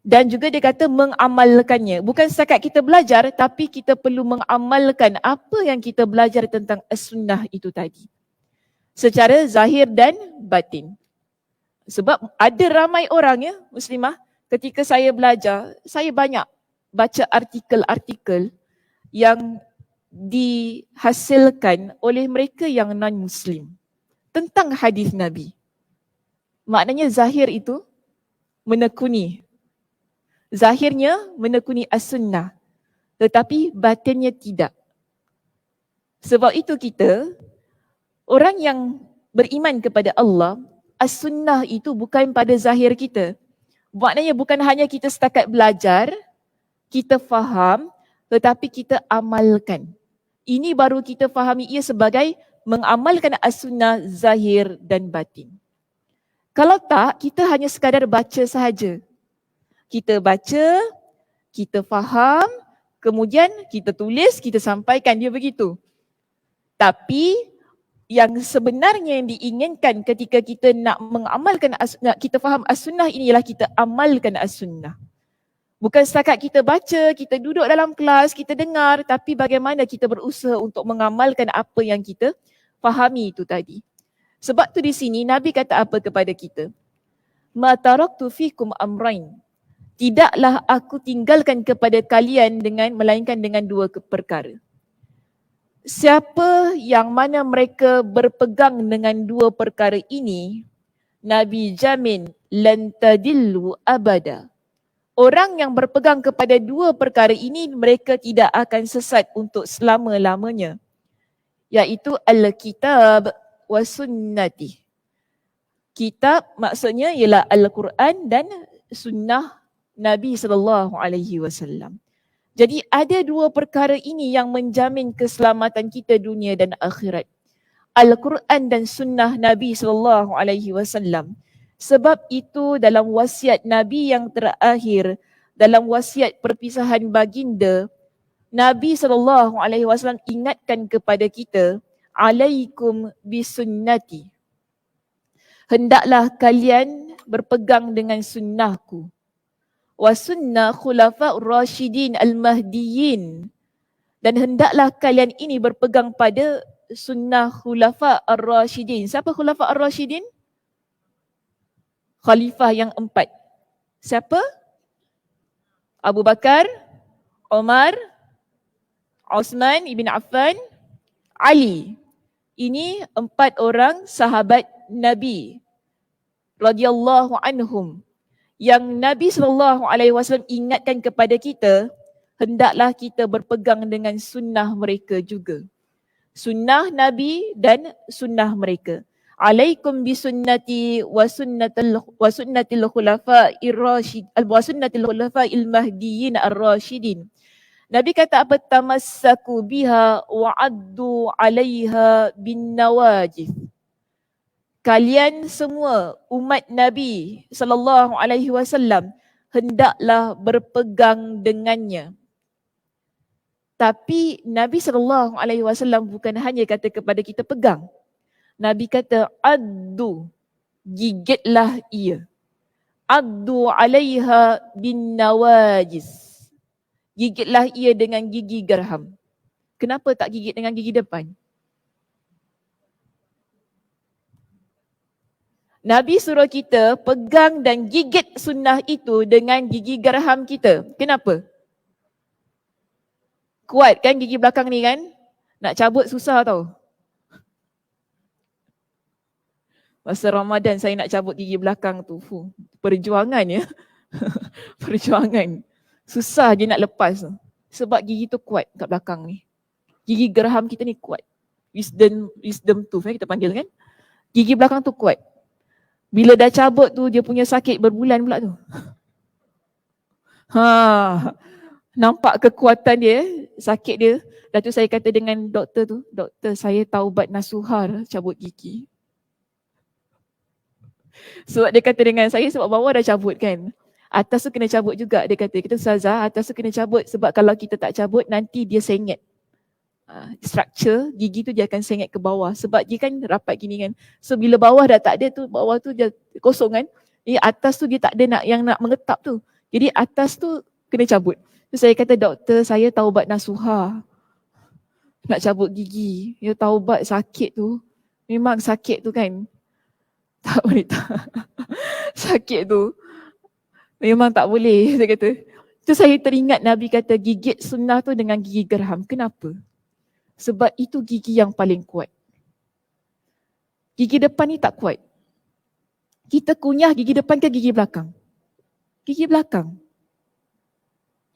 Dan juga dia kata mengamalkannya. Bukan setakat kita belajar, tapi kita perlu mengamalkan apa yang kita belajar tentang As-Sunnah itu tadi. Secara zahir dan batin. Sebab ada ramai orang ya, muslimah, ketika saya belajar, saya banyak baca artikel-artikel yang dihasilkan oleh mereka yang non-Muslim tentang hadis Nabi. Maknanya zahir itu menekuni. Zahirnya menekuni As-Sunnah, tetapi batinnya tidak. Sebab itu kita, orang yang beriman kepada Allah, as-sunnah itu bukan pada zahir kita. Maknanya bukan hanya kita setakat belajar, kita faham, tetapi kita amalkan. Ini baru kita fahami ia sebagai mengamalkan as-sunnah zahir dan batin. Kalau tak, kita hanya sekadar baca sahaja. Kita baca, kita faham, kemudian kita tulis, kita sampaikan, dia begitu. Tapi yang sebenarnya yang diinginkan ketika kita nak mengamalkan as-sunnah, kita faham as-sunnah ini ialah kita amalkan as-sunnah. Bukan setakat kita baca, kita duduk dalam kelas, kita dengar, tapi bagaimana kita berusaha untuk mengamalkan apa yang kita fahami itu tadi. Sebab tu di sini Nabi kata apa kepada kita? Ma taraktu fikum amrain. Tidaklah aku tinggalkan kepada kalian melainkan dengan dua perkara. Siapa yang mana mereka berpegang dengan dua perkara ini, Nabi jamin lan tadillu abada. Orang yang berpegang kepada dua perkara ini, mereka tidak akan sesat untuk selama-lamanya. Iaitu al-kitab wa sunnati. Kitab maksudnya ialah Al-Quran dan sunnah Nabi SAW. Jadi ada dua perkara ini yang menjamin keselamatan kita dunia dan akhirat. Al-Quran dan sunnah Nabi SAW. Sebab itu dalam wasiat Nabi yang terakhir, dalam wasiat perpisahan baginda, Nabi SAW ingatkan kepada kita, alaikum bisunnati. Hendaklah kalian berpegang dengan sunnahku. Wa sunnah khulafa'ur rasyidin al-mahdiyin. Dan hendaklah kalian ini berpegang pada sunnah khulafa' ar-rasyidin. Siapa khulafa' ar-rasyidin? Khalifah yang 4. Siapa? Abu Bakar, Umar, Osman ibn Affan, Ali. Ini 4 orang sahabat Nabi radhiyallahu anhum yang Nabi SAW ingatkan kepada kita, hendaklah kita berpegang dengan sunnah mereka juga. Sunnah Nabi dan sunnah mereka. Alaikum bisunnati wa sunnatil khulafa'ir rasyid wa sunnatil khulafa'il mahdiyyin ar-rasyidin. Nabi kata apa? Tamassaku biha wa addu 'alaiha bin nawajih. Kalian semua umat Nabi SAW hendaklah berpegang dengannya. Tapi Nabi SAW bukan hanya kata kepada kita pegang. Nabi kata addu, gigitlah ia. Addu 'alaiha bin nawajis. Gigitlah ia dengan gigi gerham. Kenapa tak gigit dengan gigi depan? Nabi suruh kita pegang dan gigit sunnah itu dengan gigi gerham kita. Kenapa? Kuat kan gigi belakang ni kan? Nak cabut susah tau. Masa Ramadan saya nak cabut gigi belakang tu. Perjuangan ya. Perjuangan. Susah je nak lepas tu. Sebab gigi tu kuat kat belakang ni. Gigi gerham kita ni kuat. Wisdom tooth kita panggil kan. Gigi belakang tu kuat. Bila dah cabut tu dia punya sakit berbulan pula tu. Nampak kekuatan dia, sakit dia. Lepas tu saya kata dengan doktor tu, doktor saya taubat nasuhar cabut gigi. Sebab dia kata dengan saya sebab bawah dah cabut kan. Atas tu kena cabut juga. Dia kata, kita Ustazah atas tu kena cabut sebab kalau kita tak cabut nanti dia sengit. Structure gigi tu dia akan sengit ke bawah sebab dia kan rapat gini kan. So bila bawah dah tak ada tu, bawah tu dia kosong kan. Jadi atas tu dia tak ada nak mengetap tu. Jadi atas tu kena cabut. So saya kata doktor saya taubat nasuha. Nak cabut gigi. Ya taubat sakit tu. Memang sakit tu kan. Tak boleh tak. Sakit tu. Memang tak boleh saya kata. Tu saya teringat Nabi kata gigit sunnah tu dengan gigi gerham. Kenapa? Sebab itu gigi yang paling kuat. Gigi depan ni tak kuat. Kita kunyah gigi depan ke gigi belakang? Gigi belakang.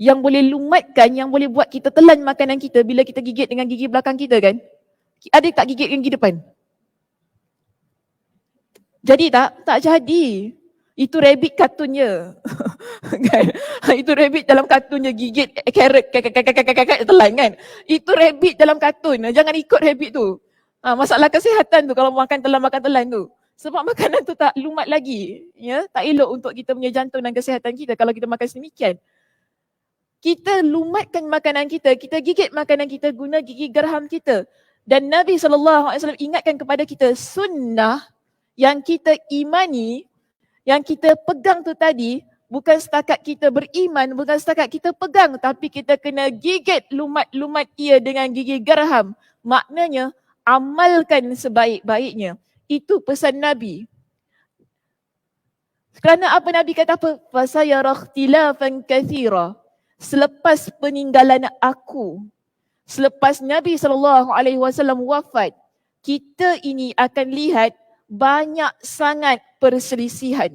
Yang boleh lumatkan, yang boleh buat kita telan makanan kita bila kita gigit dengan gigi belakang kita kan? Ada tak gigit gigi depan? Jadi tak jadi. Itu rabbit kartunnya. Kan? Itu rabbit dalam kartunnya gigit carrot telan kan. Itu rabbit dalam kartun. Jangan ikut rabbit tu. Masalah kesihatan tu kalau makan telan tu. Sebab makanan tu tak lumat lagi. Ya, tak elok untuk kita punya jantung dan kesihatan kita kalau kita makan sedemikian. Kita lumatkan makanan kita, kita gigit makanan kita guna gigi gerham kita. Dan Nabi SAW ingatkan kepada kita sunnah yang kita imani, yang kita pegang tu tadi, bukan setakat kita beriman, bukan setakat kita pegang, tapi kita kena gigit lumat-lumat ia dengan gigi gerham. Maknanya, amalkan sebaik-baiknya. Itu pesan Nabi. Kerana apa Nabi kata apa? Fasayara ikhtilafan katsira. Selepas peninggalan aku, selepas Nabi SAW wafat, kita ini akan lihat banyak sangat perselisihan.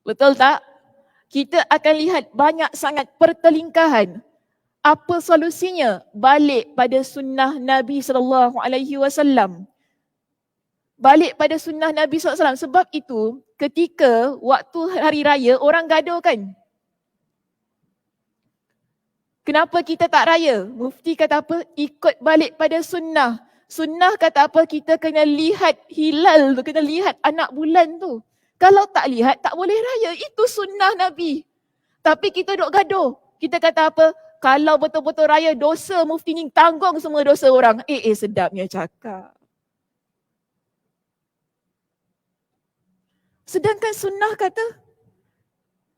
Betul tak? Kita akan lihat banyak sangat pertelingkahan. Apa solusinya? Balik pada sunnah Nabi SAW. Balik pada sunnah Nabi SAW. Sebab itu, ketika waktu hari raya, orang gaduh kan? Kenapa kita tak raya? Mufti kata apa? Ikut balik pada sunnah. Sunnah kata apa? Kita kena lihat hilal tu, kena lihat anak bulan tu. Kalau tak lihat, tak boleh raya. Itu sunnah Nabi. Tapi kita duk gaduh. Kita kata apa? Kalau betul-betul raya, dosa mufti ni tanggung semua dosa orang. Sedapnya cakap. Sedangkan sunnah kata,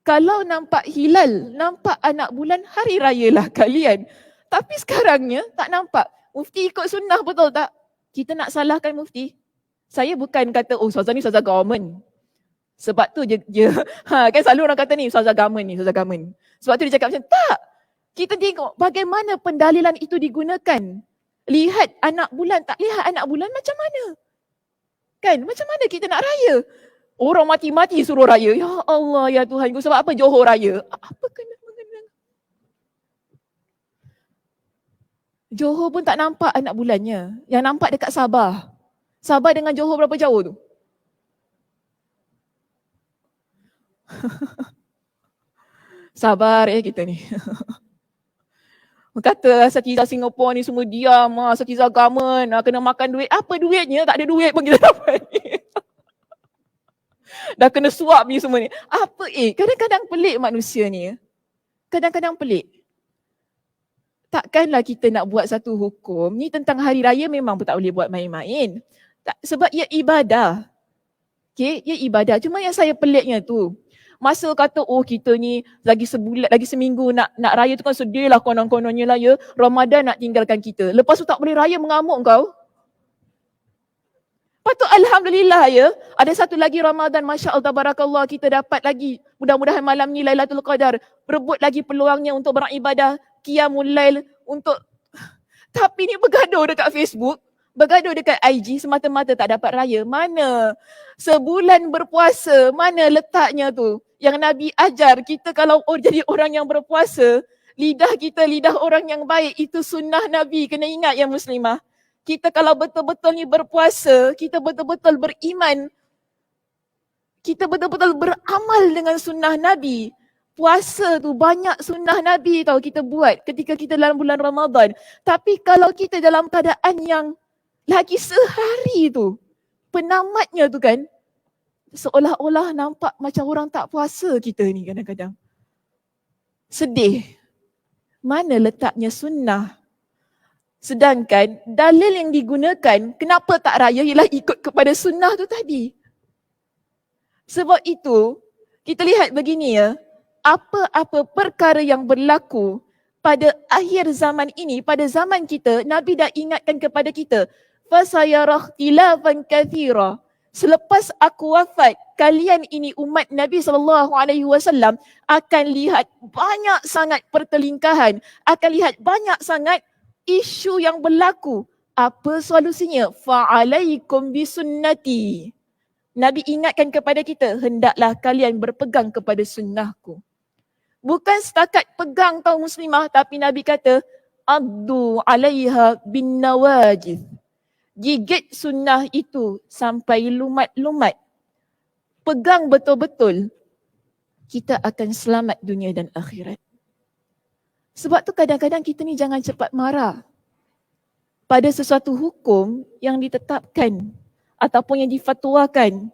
kalau nampak hilal, nampak anak bulan, hari rayalah kalian. Tapi sekarangnya tak nampak. Mufti ikut sunnah, betul tak? Kita nak salahkan mufti. Saya bukan kata, ustazah ni ustazah government. Sebab tu je kan selalu orang kata ni ustazah government ni, ustazah government. Sebab tu dia cakap macam, tak. Kita tengok bagaimana pendalilan itu digunakan. Lihat anak bulan, tak lihat anak bulan macam mana? Kan, macam mana kita nak raya? Orang mati-mati suruh raya. Ya Allah, ya Tuhan. Sebab apa Johor raya? Apa kena-mengena? Johor pun tak nampak anak bulannya. Yang nampak dekat Sabah. Sabah dengan Johor berapa jauh tu? Sabar kita ni. Kata Asatiza Singapura ni semua diam. Asatiza government kena makan duit. Apa duitnya? Tak ada duit pun kita dapat ni. Dah kena suap ni semua ni. Apa kadang-kadang pelik manusia ni. Kadang-kadang pelik. Takkanlah kita nak buat satu hukum ni tentang hari raya memang pun tak boleh buat main-main. Sebab ia ibadah. Okay, ia ibadah. Cuma yang saya peliknya tu, masa kata kita ni lagi sebulan, lagi seminggu nak raya tu kan sedih lah konon-kononnya lah ya. Ramadan nak tinggalkan kita. Lepas tu tak boleh raya, mengamuk kau. Patut alhamdulillah ya. Ada satu lagi Ramadan, Masya Allah, tabarakallah, kita dapat lagi. Mudah-mudahan malam ni Lailatul Qadar. Rebut lagi peluangnya untuk beribadah, qiyamul lail, untuk tapi ni bergaduh dekat Facebook, bergaduh dekat IG semata-mata tak dapat raya. Mana sebulan berpuasa, mana letaknya tu? Yang Nabi ajar kita kalau jadi orang yang berpuasa, lidah kita lidah orang yang baik, itu sunnah Nabi. Kena ingat ya muslimah. Kita kalau betul-betul ni berpuasa, kita betul-betul beriman, kita betul-betul beramal dengan sunnah Nabi. Puasa tu banyak sunnah Nabi tau kita buat ketika kita dalam bulan Ramadan. Tapi kalau kita dalam keadaan yang lagi sehari tu, penamatnya tu kan, seolah-olah nampak macam orang tak puasa kita ni kadang-kadang. Sedih. Mana letaknya sunnah? Sedangkan dalil yang digunakan kenapa tak raya ialah ikut kepada sunnah tu tadi. Sebab itu, kita lihat begini ya, apa-apa perkara yang berlaku pada akhir zaman ini, pada zaman kita, Nabi dah ingatkan kepada kita, fasayara ikhtilafan katsira. Selepas aku wafat, kalian ini umat Nabi SAW akan lihat banyak sangat pertelingkahan, akan lihat banyak sangat isu yang berlaku. Apa solusinya? Fa'alaikum bisunnati. Nabi ingatkan kepada kita, hendaklah kalian berpegang kepada sunnahku. Bukan setakat pegang tau muslimah, tapi Nabi kata, addu 'alaiha bin nawajid. Gigit sunnah itu sampai lumat-lumat. Pegang betul-betul, kita akan selamat dunia dan akhirat. Sebab tu kadang-kadang kita ni jangan cepat marah pada sesuatu hukum yang ditetapkan ataupun yang difatwakan.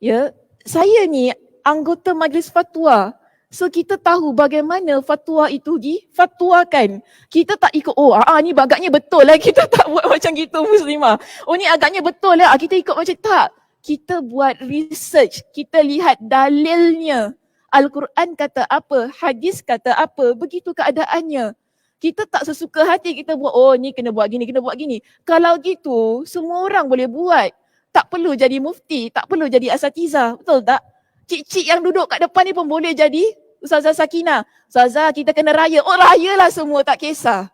Ya, saya ni anggota majlis fatwa. So kita tahu bagaimana fatwa itu difatwakan. Kita tak ikut, ni agaknya betul lah, kita tak buat macam gitu muslimah. Ni agaknya betul lah, kita ikut macam tak. Kita buat research, kita lihat dalilnya. Al-Quran kata apa, hadis kata apa, begitu keadaannya. Kita tak sesuka hati kita buat, ni kena buat gini, kena buat gini. Kalau gitu, semua orang boleh buat. Tak perlu jadi mufti, tak perlu jadi asatizah, betul tak? Cik-cik yang duduk kat depan ni pun boleh jadi Ustazah Sakinah. Ustazah, kita kena raya. Rayalah semua, tak kisah.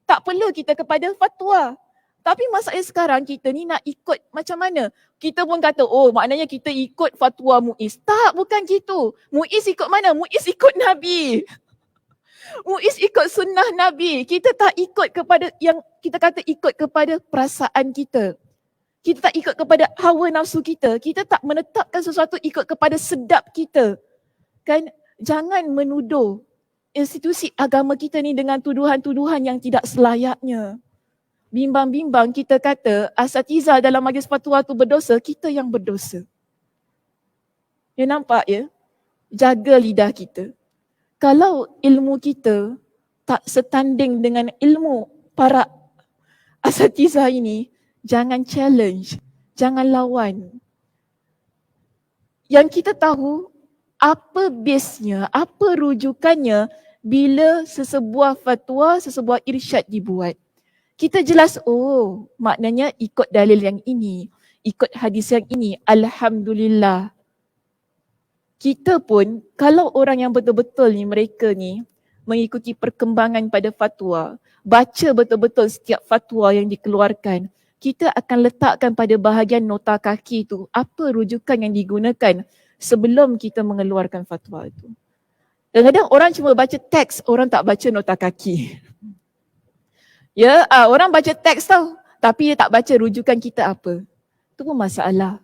Tak perlu kita kepada fatwa. Tapi masalah sekarang kita ni nak ikut macam mana? Kita pun kata, maknanya kita ikut fatwa Muiz. Tak, bukan gitu. Muiz ikut mana? Muiz ikut Nabi. Muiz ikut sunnah Nabi. Kita tak ikut kepada yang kita kata ikut kepada perasaan kita. Kita tak ikut kepada hawa nafsu kita. Kita tak menetapkan sesuatu ikut kepada sedap kita. Kan? Jangan menuduh institusi agama kita ni dengan tuduhan-tuduhan yang tidak selayaknya. Bimbang-bimbang kita kata asatizah dalam majlis fatwa tu berdosa, kita yang berdosa. Ya, nampak ya? Jaga lidah kita. Kalau ilmu kita tak setanding dengan ilmu para asatizah ini, jangan challenge, jangan lawan. Yang kita tahu apa base-nya, apa rujukannya bila sesebuah fatwa, sesebuah irsyad dibuat. Kita jelas, maknanya ikut dalil yang ini, ikut hadis yang ini, alhamdulillah. Kita pun, kalau orang yang betul-betul ni, mereka ni mengikuti perkembangan pada fatwa, baca betul-betul setiap fatwa yang dikeluarkan, kita akan letakkan pada bahagian nota kaki tu apa rujukan yang digunakan sebelum kita mengeluarkan fatwa itu. Kadang-kadang orang cuma baca teks, orang tak baca nota kaki. Ya, orang baca teks tau, tapi dia tak baca rujukan kita apa. Itu pun masalah.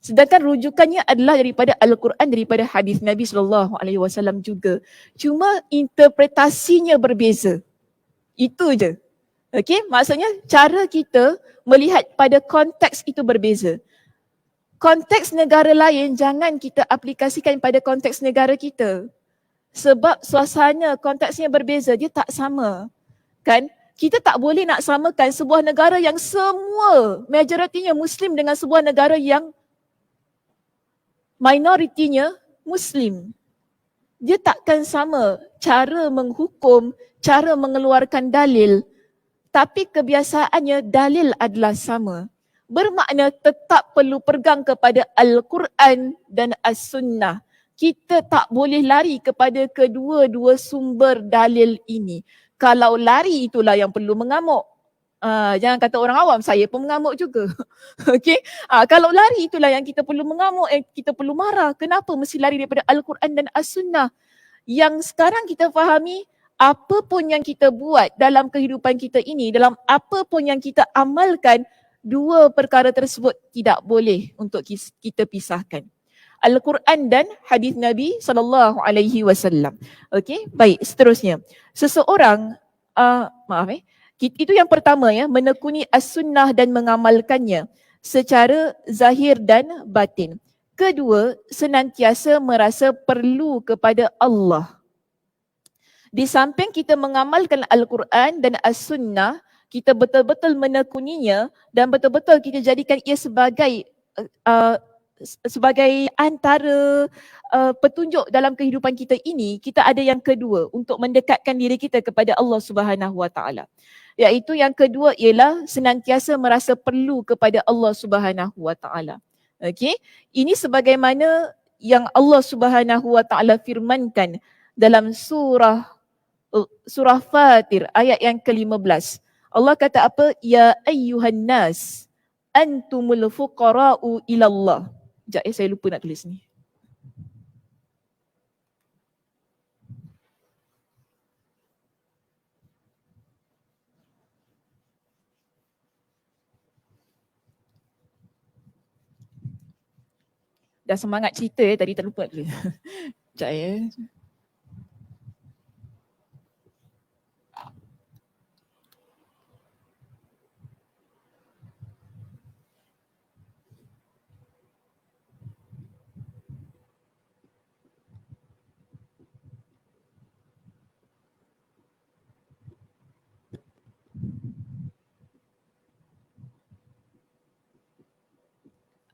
Sedangkan rujukannya adalah daripada Al-Quran, daripada hadis Nabi SAW juga. Cuma interpretasinya berbeza. Itu je. Okey, maksudnya cara kita melihat pada konteks itu berbeza. Konteks negara lain jangan kita aplikasikan pada konteks negara kita. Sebab suasana konteksnya berbeza, dia tak sama. Kan? Kita tak boleh nak samakan sebuah negara yang semua majoritinya Muslim dengan sebuah negara yang minoritinya Muslim. Dia takkan sama cara menghukum, cara mengeluarkan dalil, tapi kebiasaannya dalil adalah sama. Bermakna tetap perlu pegang kepada Al-Quran dan As-Sunnah. Kita tak boleh lari kepada kedua-dua sumber dalil ini. Kalau lari itulah yang perlu mengamuk. Jangan kata orang awam, saya pun mengamuk juga. Okey? Kalau lari itulah yang kita perlu mengamuk, kita perlu marah. Kenapa mesti lari daripada Al-Quran dan As-Sunnah? Yang sekarang kita fahami, apa pun yang kita buat dalam kehidupan kita ini, dalam apa pun yang kita amalkan, dua perkara tersebut tidak boleh untuk kita pisahkan. Al-Quran dan hadis Nabi SAW. Okey, baik, seterusnya. Seseorang, itu yang pertama ya, menekuni as-sunnah dan mengamalkannya secara zahir dan batin. Kedua, senantiasa merasa perlu kepada Allah. Di samping kita mengamalkan Al-Quran dan As-Sunnah, kita betul-betul menekuninya dan betul-betul kita jadikan ia sebagai antara petunjuk dalam kehidupan kita ini. Kita ada yang kedua untuk mendekatkan diri kita kepada Allah Subhanahu Wa Taala. Iaitu yang kedua ialah senantiasa merasa perlu kepada Allah Subhanahu Wa Taala. Okey, ini sebagaimana yang Allah Subhanahu Wa Taala firmankan dalam surah Fatir ayat yang ke-15. Allah kata apa? Ya ayyuhan nas antumul fuqara'u ilallah. Sekejap saya lupa nak tulis ni. Dah semangat cerita tadi terlupa dulu. Sekejap ya.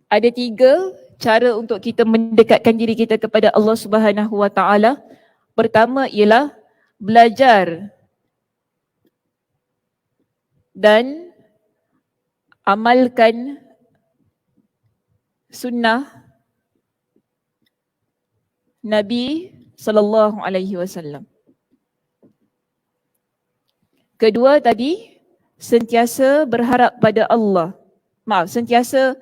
Ada 3 cara untuk kita mendekatkan diri kita kepada Allah Subhanahu Wa Taala. Pertama ialah belajar dan amalkan sunnah Nabi sallallahu alaihi wasallam. Kedua tadi, sentiasa berharap pada Allah. Sentiasa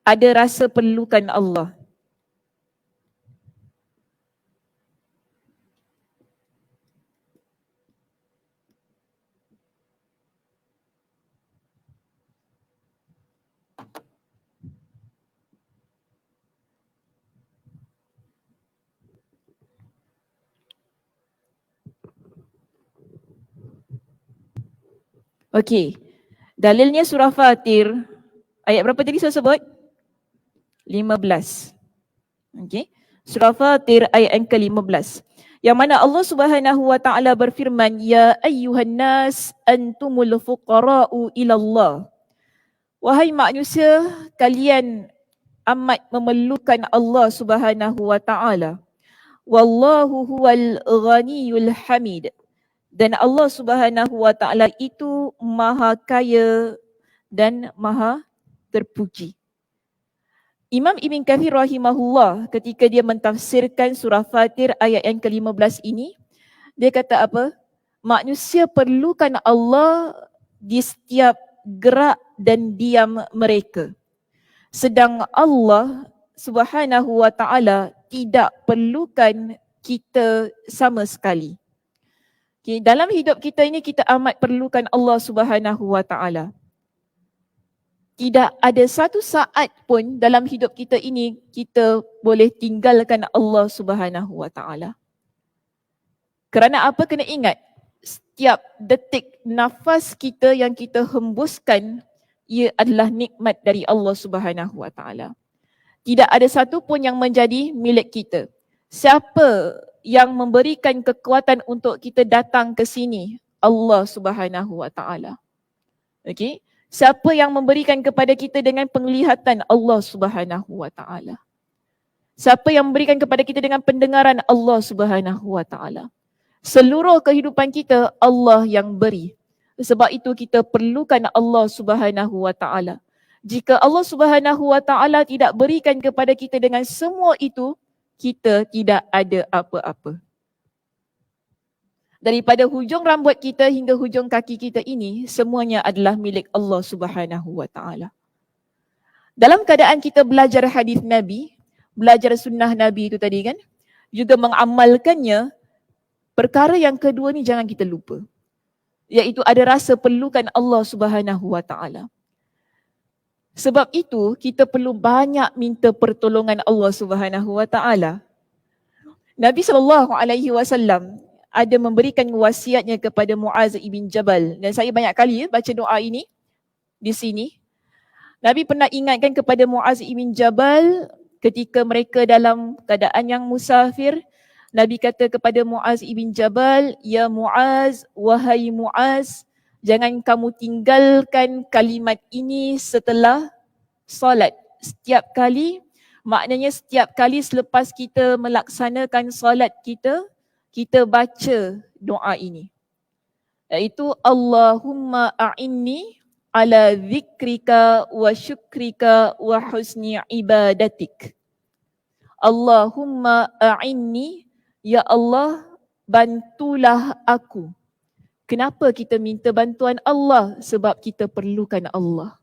ada rasa perlukan Allah. Okey. Dalilnya surah Fatir. Ayat berapa tadi saya sebut? 15. Okey. Surah Fatir ayat yang ke-15. Yang mana Allah Subhanahu Wa Taala berfirman, ya ayyuhan nas antumul fuqara'u ila Allah. Wahai manusia, kalian amat memerlukan Allah Subhanahu Wa Taala. Wallahu huwal ghaniyul hamid. Dan Allah Subhanahu Wa Taala itu maha kaya dan maha terpuji. Imam Ibn Kathir rahimahullah ketika dia mentafsirkan surah Fatir ayat yang ke-15 ini, dia kata apa? Manusia perlukan Allah di setiap gerak dan diam mereka. Sedang Allah Subhanahu Wa Taala tidak perlukan kita sama sekali. Okay, dalam hidup kita ini kita amat perlukan Allah Subhanahu Wa Taala. Tidak ada satu saat pun dalam hidup kita ini kita boleh tinggalkan Allah Subhanahu Wa Taala. Kerana apa? Kena ingat, setiap detik nafas kita yang kita hembuskan, ia adalah nikmat dari Allah Subhanahu Wa Taala. Tidak ada satu pun yang menjadi milik kita. Siapa yang memberikan kekuatan untuk kita datang ke sini? Allah Subhanahu Wa Taala. Okey? Siapa yang memberikan kepada kita dengan penglihatan? Allah Subhanahu Wa Taala. Siapa yang memberikan kepada kita dengan pendengaran? Allah Subhanahu Wa Taala. Seluruh kehidupan kita Allah yang beri. Sebab itu kita perlukan Allah Subhanahu Wa Taala. Jika Allah Subhanahu Wa Taala tidak berikan kepada kita dengan semua itu, kita tidak ada apa-apa. Daripada hujung rambut kita hingga hujung kaki kita ini, semuanya adalah milik Allah Subhanahu Wa Taala. Dalam keadaan kita belajar hadis Nabi, belajar sunnah Nabi itu tadi kan, juga mengamalkannya, perkara yang kedua ni jangan kita lupa. Iaitu ada rasa perlukan Allah Subhanahu Wa Taala. Sebab itu kita perlu banyak minta pertolongan Allah Subhanahu Wa Taala. Nabi SAW ada memberikan wasiatnya kepada Muaz ibn Jabal, dan saya banyak kali baca doa ini di sini. Nabi pernah ingatkan kepada Muaz ibn Jabal ketika mereka dalam keadaan yang musafir. Nabi kata kepada Muaz ibn Jabal, ya Muaz, wahai Muaz, jangan kamu tinggalkan kalimat ini setelah solat. Setiap kali, maknanya setiap kali selepas kita melaksanakan solat kita, kita baca doa ini. Iaitu Allahumma a'inni ala zikrika wa syukrika wa husni ibadatik. Allahumma a'inni, ya Allah, bantulah aku. Kenapa kita minta bantuan Allah? Sebab kita perlukan Allah.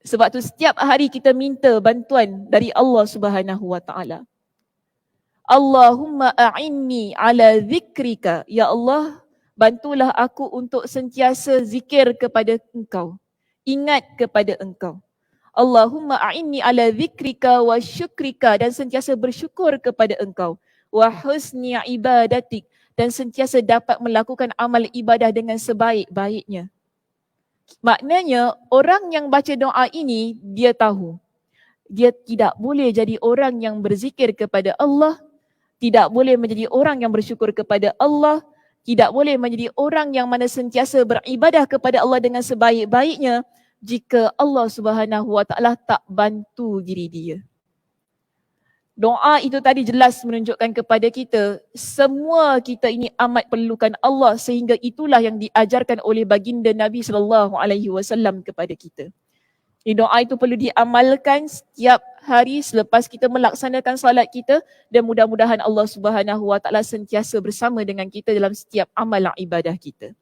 Sebab tu setiap hari kita minta bantuan dari Allah Subhanahu Wa Taala. Allahumma a'inni ala zikrika. Ya Allah, bantulah aku untuk sentiasa zikir kepada Engkau. Ingat kepada Engkau. Allahumma a'inni ala dzikrika wa syukrika, dan sentiasa bersyukur kepada engkau. Wa husni ibadatik, dan sentiasa dapat melakukan amal ibadah dengan sebaik-baiknya. Maknanya orang yang baca doa ini, dia tahu dia tidak boleh jadi orang yang berzikir kepada Allah, tidak boleh menjadi orang yang bersyukur kepada Allah, tidak boleh menjadi orang yang mana sentiasa beribadah kepada Allah dengan sebaik-baiknya jika Allah Subhanahu Wa Taala tak bantu diri dia. Doa itu tadi jelas menunjukkan kepada kita, semua kita ini amat perlukan Allah, sehingga itulah yang diajarkan oleh baginda Nabi SAW kepada kita. Doa itu perlu diamalkan setiap hari selepas kita melaksanakan salat kita, dan mudah-mudahan Allah Subhanahu Wa Taala sentiasa bersama dengan kita dalam setiap amalan ibadah kita.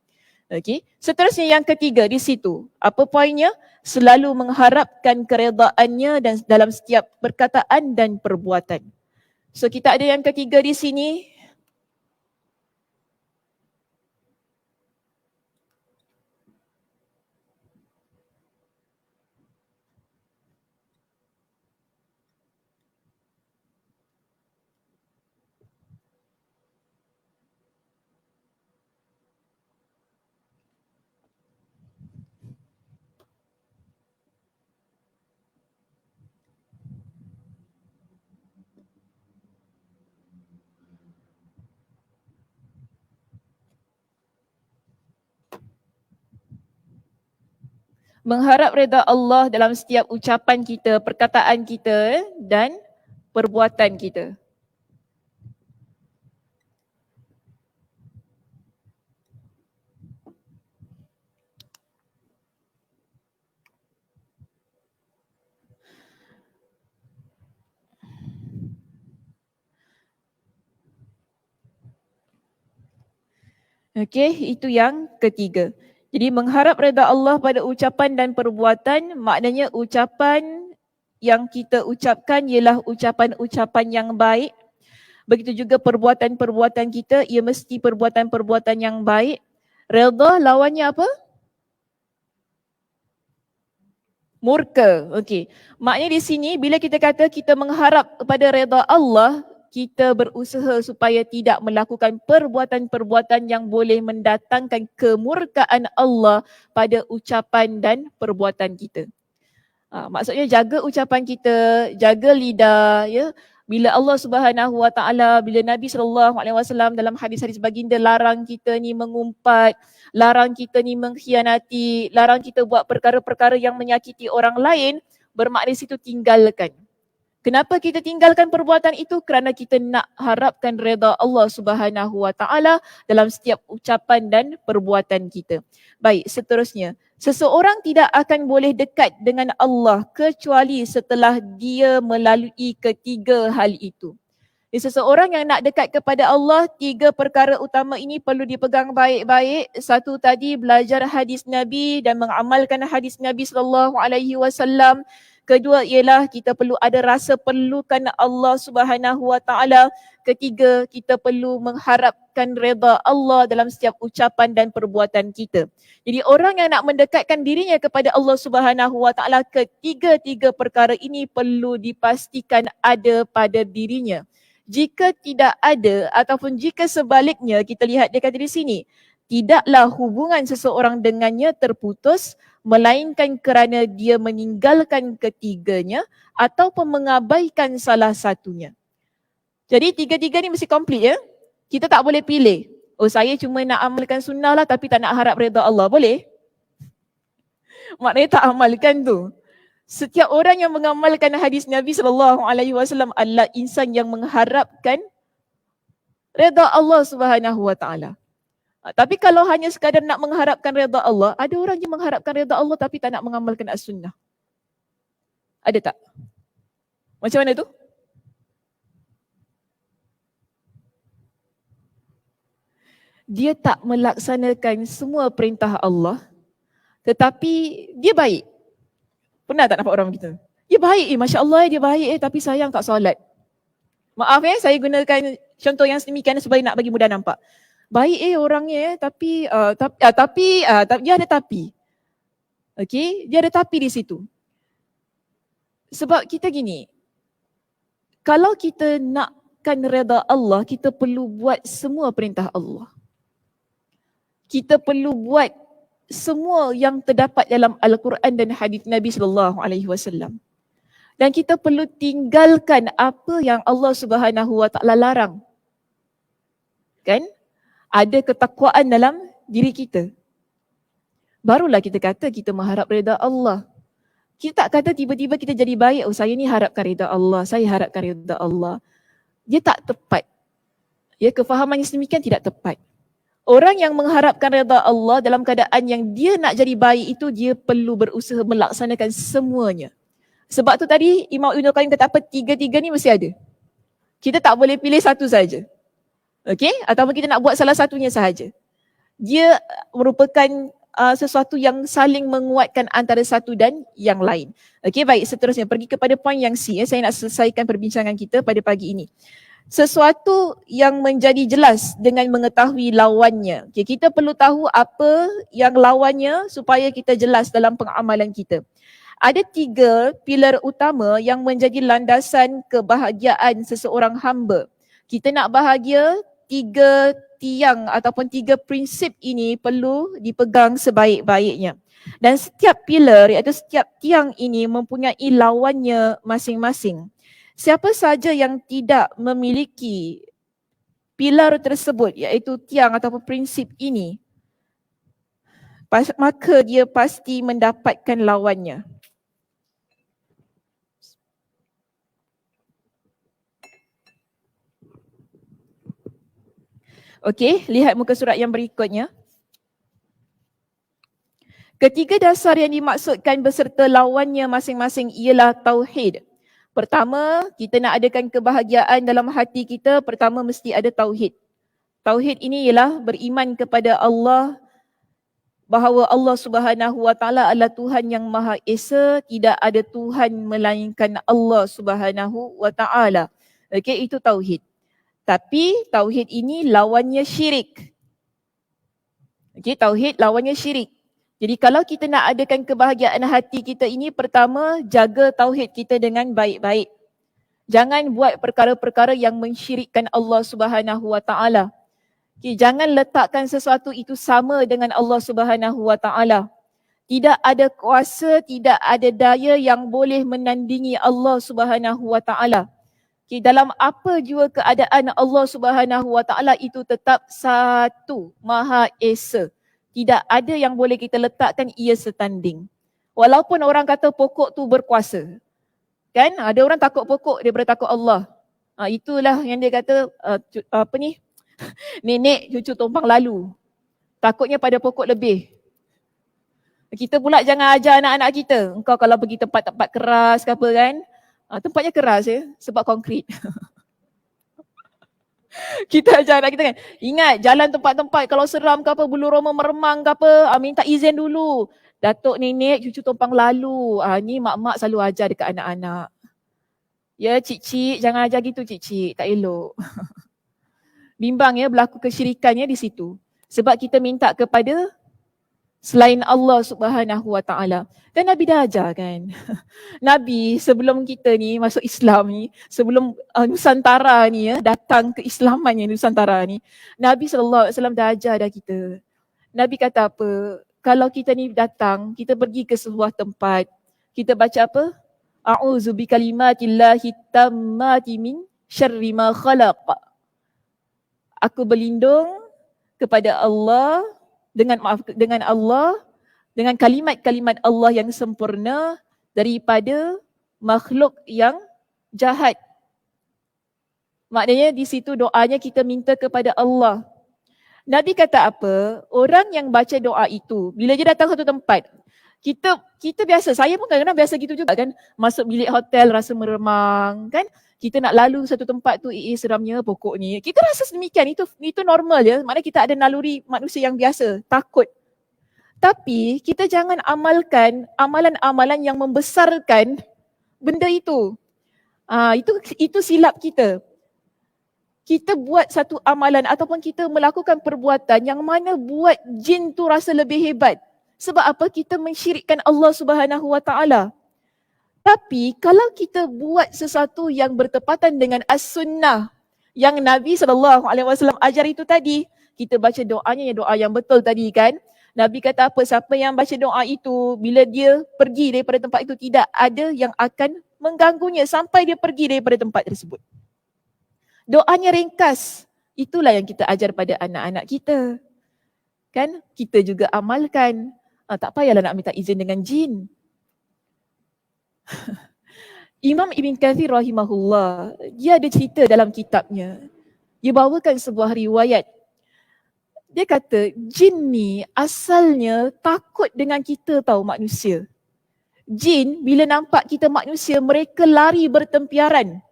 Okey. Seterusnya yang ketiga di situ. Apa poinnya? Selalu mengharapkan keredaannya dan dalam setiap perkataan dan perbuatan. So kita ada yang ketiga di sini. Mengharap redha Allah dalam setiap ucapan kita, perkataan kita dan perbuatan kita. Okey, itu yang ketiga. Jadi mengharap redha Allah pada ucapan dan perbuatan, maknanya ucapan yang kita ucapkan ialah ucapan-ucapan yang baik. Begitu juga perbuatan-perbuatan kita, ia mesti perbuatan-perbuatan yang baik. Redha lawannya apa? Murka. Okey. Maknanya di sini bila kita kata kita mengharap kepada redha Allah, kita berusaha supaya tidak melakukan perbuatan-perbuatan yang boleh mendatangkan kemurkaan Allah pada ucapan dan perbuatan kita. Maksudnya jaga ucapan kita, jaga lidah, ya. Bila Allah Subhanahu Wa Taala, bila Nabi SAW dalam hadis-hadis baginda larang kita ni mengumpat, larang kita ni mengkhianati, larang kita buat perkara-perkara yang menyakiti orang lain, bermakna situ tinggalkan. Kenapa kita tinggalkan perbuatan itu? Kerana kita nak harapkan redha Allah Subhanahu Wa Taala dalam setiap ucapan dan perbuatan kita. Baik, seterusnya. Seseorang tidak akan boleh dekat dengan Allah kecuali setelah dia melalui ketiga hal itu. Seseorang yang nak dekat kepada Allah, tiga perkara utama ini perlu dipegang baik-baik. Satu tadi, belajar hadis Nabi dan mengamalkan hadis Nabi SAW. Kedua ialah kita perlu ada rasa perlukan Allah Subhanahu Wa Taala. Ketiga, kita perlu mengharapkan redha Allah dalam setiap ucapan dan perbuatan kita. Jadi orang yang nak mendekatkan dirinya kepada Allah Subhanahu Wa Taala, ketiga-tiga perkara ini perlu dipastikan ada pada dirinya. Jika tidak ada ataupun jika sebaliknya, kita lihat dia kata di sini, tidaklah hubungan seseorang dengannya terputus, melainkan kerana dia meninggalkan ketiganya ataupun mengabaikan salah satunya. Jadi tiga-tiga ni mesti komplit, ya. Kita tak boleh pilih. Oh, saya cuma nak amalkan sunnah lah tapi tak nak harap redha Allah. Boleh? Maknanya tak amalkan tu. Setiap orang yang mengamalkan hadis Nabi SAW adalah insan yang mengharapkan redha Allah Subhanahu Wa Taala. Tapi kalau hanya sekadar nak mengharapkan redha Allah, ada orang yang mengharapkan redha Allah tapi tak nak mengamalkan as-sunnah. Ada tak? Macam mana tu? Dia tak melaksanakan semua perintah Allah, tetapi dia baik. Pernah tak nampak orang begitu? Dia baik, Masya Allah dia baik tapi sayang tak solat. Maaf saya gunakan contoh yang sedemikian supaya nak bagi mudah nampak. Baik orangnya tapi dia ada tapi. Okey, dia ada tapi di situ. Sebab kita gini, kalau kita nakkan redha Allah, kita perlu buat semua perintah Allah. Kita perlu buat semua yang terdapat dalam Al-Quran dan hadis Nabi SAW. Dan kita perlu tinggalkan apa yang Allah Subhanahu Wa Taala larang. Kan? Ada ketakwaan dalam diri kita. Barulah kita kata kita mengharap redha Allah. Kita tak kata tiba-tiba kita jadi baik, oh saya ni harapkan redha Allah, saya harapkan redha Allah. Dia tak tepat. Ya, kefahaman yang sedemikian tidak tepat. Orang yang mengharapkan redha Allah dalam keadaan yang dia nak jadi baik itu, dia perlu berusaha melaksanakan semuanya. Sebab tu tadi Imam Ibn Qayyim kata apa? Tiga-tiga ni mesti ada. Kita tak boleh pilih satu saja. Okey? Ataupun kita nak buat salah satunya sahaja. Dia merupakan sesuatu yang saling menguatkan antara satu dan yang lain. Okey, baik, seterusnya pergi kepada poin yang C. Saya nak selesaikan perbincangan kita pada pagi ini. Sesuatu yang menjadi jelas dengan mengetahui lawannya. Okay, kita perlu tahu apa yang lawannya supaya kita jelas dalam pengamalan kita. Ada 3 pilar utama yang menjadi landasan kebahagiaan seseorang hamba. Kita nak bahagia, 3 tiang ataupun 3 prinsip ini perlu dipegang sebaik-baiknya. Dan setiap pilar iaitu setiap tiang ini mempunyai lawannya masing-masing. Siapa saja yang tidak memiliki pilar tersebut iaitu tiang ataupun prinsip ini, maka dia pasti mendapatkan lawannya. Okey, lihat muka surat yang berikutnya. Ketiga dasar yang dimaksudkan beserta lawannya masing-masing ialah tauhid. Pertama, kita nak adakan kebahagiaan dalam hati kita, pertama mesti ada tauhid. Tauhid ini ialah beriman kepada Allah, bahawa Allah Subhanahu Wa Taala adalah Tuhan yang Maha Esa, tidak ada Tuhan melainkan Allah Subhanahu Wa Taala. Okey, itu tauhid. Tapi tauhid ini lawannya syirik. Okey, tauhid lawannya syirik. Jadi kalau kita nak adakan kebahagiaan hati kita ini, pertama jaga tauhid kita dengan baik-baik. Jangan buat perkara-perkara yang mensyirikkan Allah Subhanahu Wa Taala. Okay, jangan letakkan sesuatu itu sama dengan Allah Subhanahu Wa Taala. Tidak ada kuasa, tidak ada daya yang boleh menandingi Allah Subhanahu Wa Taala. Okay, dalam apa jua keadaan Allah Subhanahu Wa Taala itu tetap satu, Maha Esa. Tidak ada yang boleh kita letakkan ia setanding. Walaupun orang kata pokok tu berkuasa. Kan? Ada orang takut pokok daripada takut Allah. Itulah yang dia kata nenek cucu tumpang lalu. Takutnya pada pokok lebih. Kita pula jangan ajar anak-anak kita. Engkau kalau pergi tempat-tempat keras ke apa kan. Tempatnya keras ya sebab konkrit. Kita ajar anak kita kan, ingat jalan tempat-tempat kalau seram ke apa, bulu roma meremang ke apa, minta izin dulu. Datuk nenek cucu tumpang lalu. Ni mak-mak selalu ajar dekat anak-anak. Ya cik-cik jangan ajar gitu cik-cik, tak elok. Bimbang ya berlaku kesyirikannya di situ. Sebab kita minta kepada selain Allah Subhanahu Wa Taala. Dan Nabi dah ajar kan. Nabi sebelum kita ni masuk Islam ni, sebelum Nusantara ni ya, datang ke Islaman yang Nusantara ni, Nabi SAW dah ajar dah kita. Nabi kata apa? Kalau kita ni datang, kita pergi ke sebuah tempat, kita baca apa? A'udzu bikalimatillahi tammati min syarri ma khalaq. Aku berlindung kepada Allah dengan Allah, dengan kalimat-kalimat Allah yang sempurna daripada makhluk yang jahat. Maknanya di situ doanya kita minta kepada Allah. Nabi kata apa? Orang yang baca doa itu, bila dia datang satu tempat, kita biasa, saya pun kadang-kadang biasa gitu juga kan, masuk bilik hotel rasa meremang kan, kita nak lalu satu tempat tu, seramnya pokok ni. Kita rasa sedemikian, itu normal ya. Maknanya kita ada naluri manusia yang biasa, takut. Tapi kita jangan amalkan amalan-amalan yang membesarkan benda itu. Itu silap kita. Kita buat satu amalan ataupun kita melakukan perbuatan yang mana buat jin tu rasa lebih hebat. Sebab apa? Kita mensyirikkan Allah Subhanahu Wa Taala. Tapi kalau kita buat sesuatu yang bertepatan dengan as-sunnah yang Nabi SAW ajar itu tadi, kita baca doanya yang doa yang betul tadi kan. Nabi kata apa? Siapa yang baca doa itu, bila dia pergi daripada tempat itu, tidak ada yang akan mengganggunya sampai dia pergi daripada tempat tersebut. Doanya ringkas. Itulah yang kita ajar pada anak-anak kita. Kan? Kita juga amalkan. Tak payahlah nak minta izin dengan jin. Imam Ibn Kathir rahimahullah, dia ada cerita dalam kitabnya. Dia bawakan sebuah riwayat. Dia kata, jin ni asalnya takut dengan kita tahu manusia. Jin bila nampak kita manusia, mereka lari bertempiaran.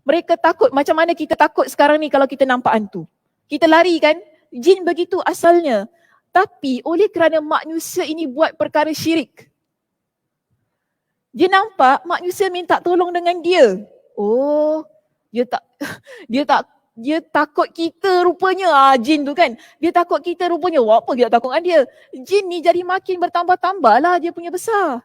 Mereka takut macam mana kita takut sekarang ni kalau kita nampak hantu. Kita lari kan? Jin begitu asalnya. Tapi oleh kerana manusia ini buat perkara syirik, dia nampak manusia minta tolong dengan dia. Oh, dia takut kita rupanya. Jin tu kan. Dia takut kita rupanya. Apa kita takut dengan dia? Jin ni jadi makin bertambah-tambah lah dia punya besar.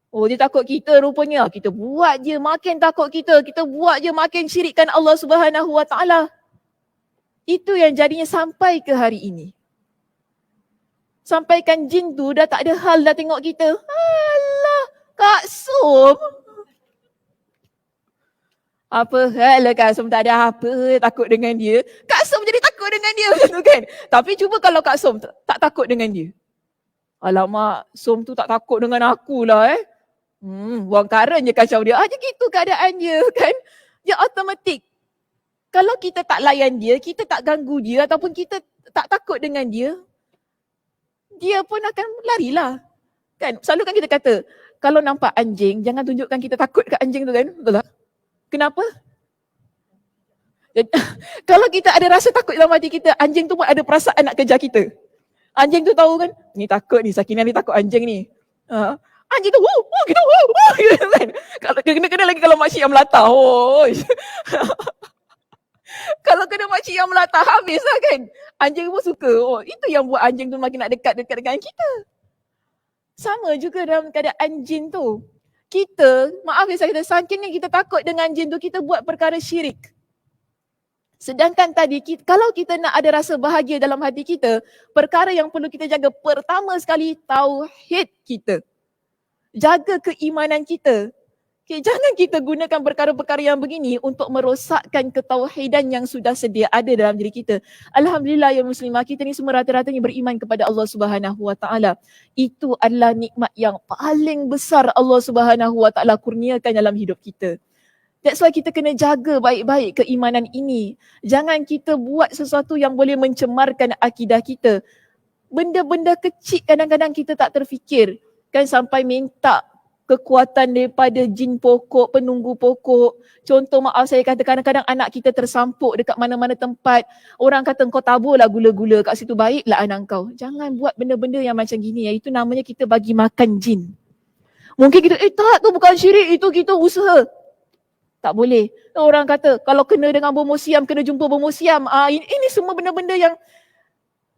Oh, dia takut kita rupanya. Kita buat je makin takut kita. Kita buat je makin syirikkan Allah Subhanahu Wa Taala. Itu yang jadinya sampai ke hari ini. Sampaikan jin tu dah tak ada hal dah tengok kita. Alah, Kak Som. Apa hal lah Kak Som, tak ada apa takut dengan dia. Kak Som jadi takut dengan dia macam tu kan. Tapi cuba kalau Kak Som tak takut dengan dia. Alamak, Som tu tak takut dengan aku lah buang karen je kacau dia. Aja gitu keadaan dia kan. Dia automatik. Kalau kita tak layan dia, kita tak ganggu dia ataupun kita tak takut dengan dia, dia pun akan larilah. Kan? Selalu kan kita kata, kalau nampak anjing, jangan tunjukkan kita takut kat anjing tu kan. Betul tak? Kenapa? Kalau kita ada rasa takut dalam hati kita, anjing tu pun ada perasaan nak kejar kita. Anjing tu tahu kan, ni takut ni, Sakinah ni takut anjing ni. Anjing tu, gitu kan. Kalau kena lagi kalau makcik yang melata. Kalau kena makcik yang melata, habis lah kan. Anjing pun suka. Itu yang buat anjing tu makin nak dekat-dekat dengan kita. Sama juga dalam keadaan jin tu. Kita, maaf ya saya kata, saking kita takut dengan jin tu, kita buat perkara syirik. Sedangkan tadi, kalau kita nak ada rasa bahagia dalam hati kita, perkara yang perlu kita jaga pertama sekali, tauhid kita. Jaga keimanan kita. Okay, jangan kita gunakan perkara-perkara yang begini untuk merosakkan ketauhidan yang sudah sedia ada dalam diri kita. Alhamdulillah ya muslimah, kita ni semua rata-ratanya beriman kepada Allah Subhanahu Wa Taala. Itu adalah nikmat yang paling besar Allah Subhanahu Wa Taala kurniakan dalam hidup kita. That's why kita kena jaga baik-baik keimanan ini. Jangan kita buat sesuatu yang boleh mencemarkan akidah kita. Benda-benda kecil kadang-kadang kita tak terfikir. Kan sampai minta kekuatan daripada jin pokok, penunggu pokok. Contoh maaf saya kata kadang-kadang anak kita tersampuk dekat mana-mana tempat. Orang kata kau taburlah gula-gula kat situ, baiklah anak kau. Jangan buat benda-benda yang macam gini. Itu namanya kita bagi makan jin. Mungkin kita, tak, tu bukan syirik, itu kita usaha. Tak boleh. Orang kata kalau kena dengan bomoh siam, kena jumpa bomoh siam. Ini semua benda-benda yang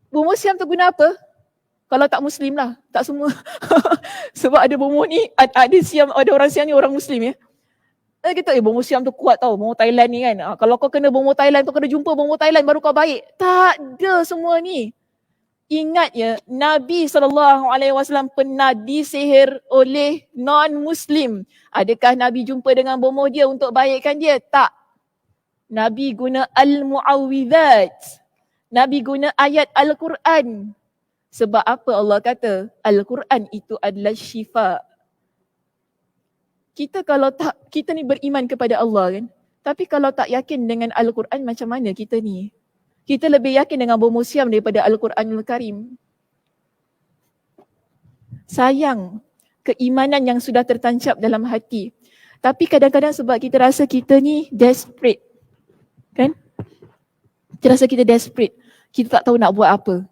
bomoh siam tu guna apa? Kalau tak Muslim lah, tak semua. Sebab ada bomoh ni, ada siam, ada orang siam ni orang Muslim ya. Kita bomoh siam tu kuat tau, bomoh Thailand ni kan. Kalau kau kena bomoh Thailand tu, kena jumpa bomoh Thailand baru kau baik. Tak ada semua ni. Ingat ya, Nabi SAW pernah disihir oleh non-Muslim. Adakah Nabi jumpa dengan bomoh dia untuk baikkan dia? Tak. Nabi guna al-mu'awwidhat. Nabi guna ayat Al-Quran. Sebab apa Allah kata? Al-Quran itu adalah syifa. Kita kalau tak, kita ni beriman kepada Allah kan. Tapi kalau tak yakin dengan Al-Quran, macam mana kita ni? Kita lebih yakin dengan bomoh siam daripada Al-Quranul Karim. Sayang keimanan yang sudah tertancap dalam hati. Tapi kadang-kadang sebab kita rasa kita ni desperate. Kan? Kita rasa kita desperate. Kita tak tahu nak buat apa.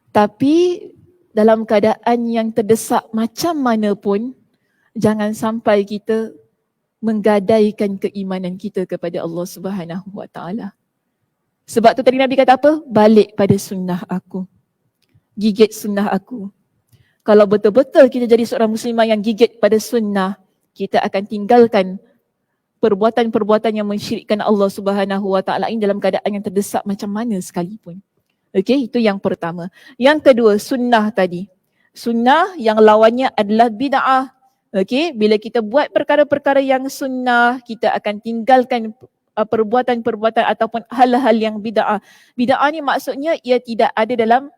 Tapi dalam keadaan yang terdesak macam mana pun, jangan sampai kita menggadaikan keimanan kita kepada Allah Subhanahu Wa Taala. Sebab tu tadi Nabi kata apa? Balik pada sunnah aku. Gigit sunnah aku. Kalau betul-betul kita jadi seorang muslimah yang gigit pada sunnah, kita akan tinggalkan perbuatan-perbuatan yang mensyirikkan Allah Subhanahu Wa Taala ini dalam keadaan yang terdesak macam mana sekalipun. Okey, itu yang pertama. Yang kedua, sunnah tadi. Sunnah yang lawannya adalah bid'ah. Okey, bila kita buat perkara-perkara yang sunnah, kita akan tinggalkan perbuatan-perbuatan ataupun hal-hal yang bid'ah. Bid'ah ni maksudnya ia tidak ada dalam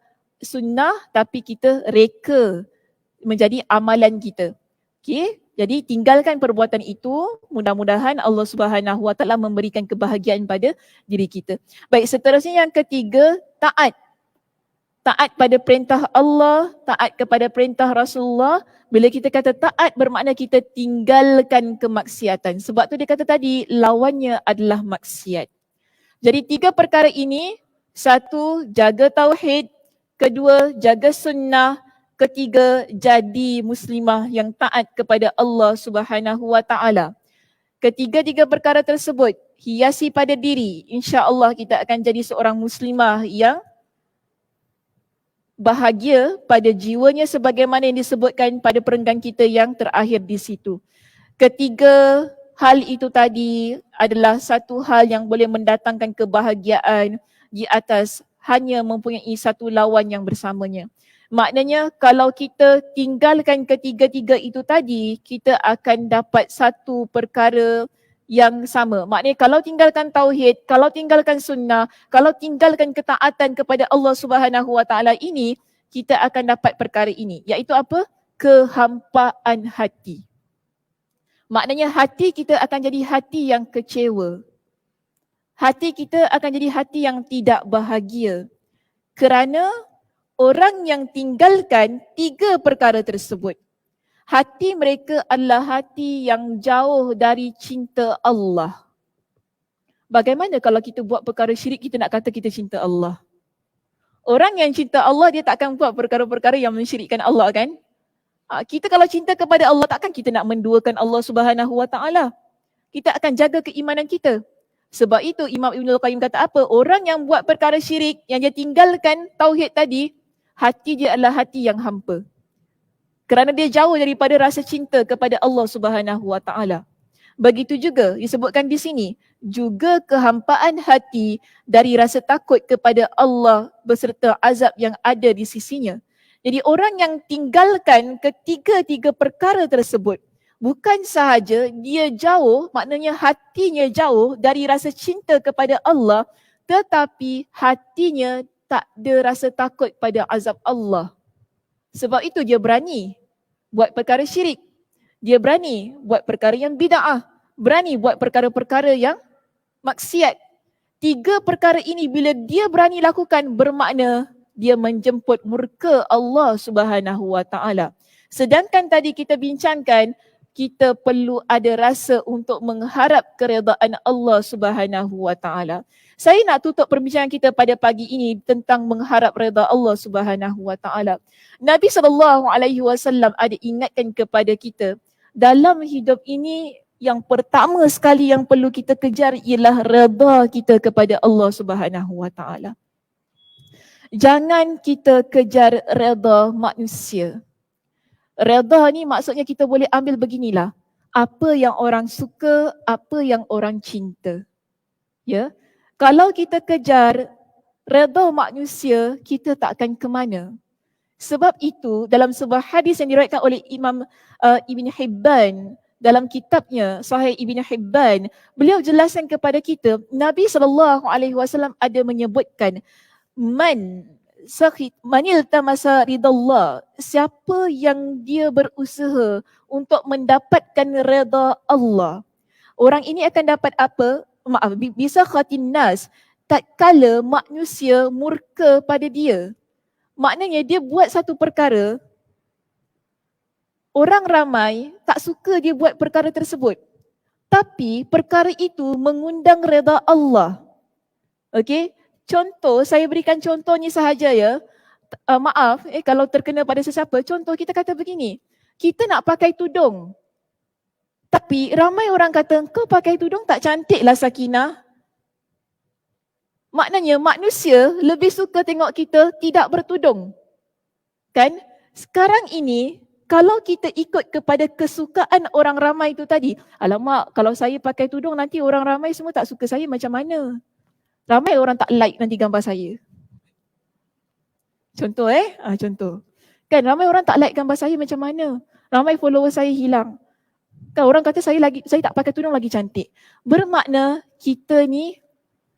sunnah tapi kita reka menjadi amalan kita. Okey, jadi tinggalkan perbuatan itu, mudah-mudahan Allah Subhanahu Wa Taala memberikan kebahagiaan pada diri kita. Baik, seterusnya yang ketiga, taat. Taat pada perintah Allah, taat kepada perintah Rasulullah. Bila kita kata taat bermakna kita tinggalkan kemaksiatan. Sebab tu dia kata tadi lawannya adalah maksiat. Jadi 3 perkara ini, 1, jaga tauhid, 2, jaga sunnah, 3, jadi muslimah yang taat kepada Allah Subhanahu Wa Taala. Ketiga-tiga perkara tersebut hiasi pada diri, insya-Allah kita akan jadi seorang muslimah yang bahagia pada jiwanya sebagaimana yang disebutkan pada perenggan kita yang terakhir di situ. Ketiga hal itu tadi adalah satu hal yang boleh mendatangkan kebahagiaan di atas hanya mempunyai satu lawan yang bersamanya. Maknanya kalau kita tinggalkan ketiga-tiga itu tadi, kita akan dapat satu perkara yang sama. Maknanya kalau tinggalkan tauhid, kalau tinggalkan sunnah, kalau tinggalkan ketaatan kepada Allah Subhanahu Wa Taala ini, kita akan dapat perkara ini. Iaitu apa? Kehampaan hati. Maknanya hati kita akan jadi hati yang kecewa. Hati kita akan jadi hati yang tidak bahagia. Kerana orang yang tinggalkan 3 perkara tersebut. Hati mereka adalah hati yang jauh dari cinta Allah. Bagaimana kalau kita buat perkara syirik, kita nak kata kita cinta Allah? Orang yang cinta Allah, dia takkan buat perkara-perkara yang mensyirikkan Allah kan? Kita kalau cinta kepada Allah, takkan kita nak menduakan Allah Subhanahu Wa Taala. Kita akan jaga keimanan kita. Sebab itu Imam Ibn Al-Qayyim kata apa? Orang yang buat perkara syirik, yang dia tinggalkan tauhid tadi, hati dia adalah hati yang hampa. Kerana dia jauh daripada rasa cinta kepada Allah Subhanahu Wa Taala. Begitu juga disebutkan di sini, juga kehampaan hati dari rasa takut kepada Allah beserta azab yang ada di sisinya. Jadi orang yang tinggalkan ketiga-tiga perkara tersebut, bukan sahaja dia jauh, maknanya hatinya jauh dari rasa cinta kepada Allah, tetapi hatinya tak ada rasa takut pada azab Allah. Sebab itu dia berani buat perkara syirik. Dia berani buat perkara yang bid'ah. Berani buat perkara-perkara yang maksiat. 3 perkara ini bila dia berani lakukan bermakna dia menjemput murka Allah Subhanahu Wa Taala. Sedangkan tadi kita bincangkan, kita perlu ada rasa untuk mengharap keredaan Allah Subhanahu Wa Taala. Saya nak tutup perbincangan kita pada pagi ini tentang mengharap redha Allah Subhanahu Wa Taala. Nabi SAW ada ingatkan kepada kita, dalam hidup ini yang pertama sekali yang perlu kita kejar ialah redha kita kepada Allah Subhanahu Wa Taala. Jangan kita kejar redha manusia. Redha ni maksudnya kita boleh ambil beginilah. Apa yang orang suka, apa yang orang cinta. Ya. Kalau kita kejar redha manusia, kita tak akan ke mana. Sebab itu dalam sebuah hadis yang diriwayatkan oleh Imam Ibn Hibban dalam kitabnya Sahih Ibn Hibban, beliau jelaskan kepada kita, Nabi SAW ada menyebutkan, manil tamasa ridallah, siapa yang dia berusaha untuk mendapatkan redha Allah, orang ini akan dapat apa? Bisa khatin nas, tak kala manusia murka pada dia. Maknanya dia buat satu perkara, orang ramai tak suka dia buat perkara tersebut. Tapi perkara itu mengundang redha Allah. Okey? Contoh, saya berikan contoh ni sahaja ya. Maaf kalau terkena pada sesiapa. Contoh kita kata begini, kita nak pakai tudung. Tapi ramai orang kata, kau pakai tudung tak cantik lah Sakinah. Maknanya manusia lebih suka tengok kita tidak bertudung. Kan? Sekarang ini, kalau kita ikut kepada kesukaan orang ramai itu tadi, alamak kalau saya pakai tudung nanti orang ramai semua tak suka saya macam mana? Ramai orang tak like nanti gambar saya. Contoh contoh. Kan ramai orang tak like gambar saya macam mana? Ramai follower saya hilang. Kan orang kata saya tak pakai tudung lagi cantik. Bermakna kita ni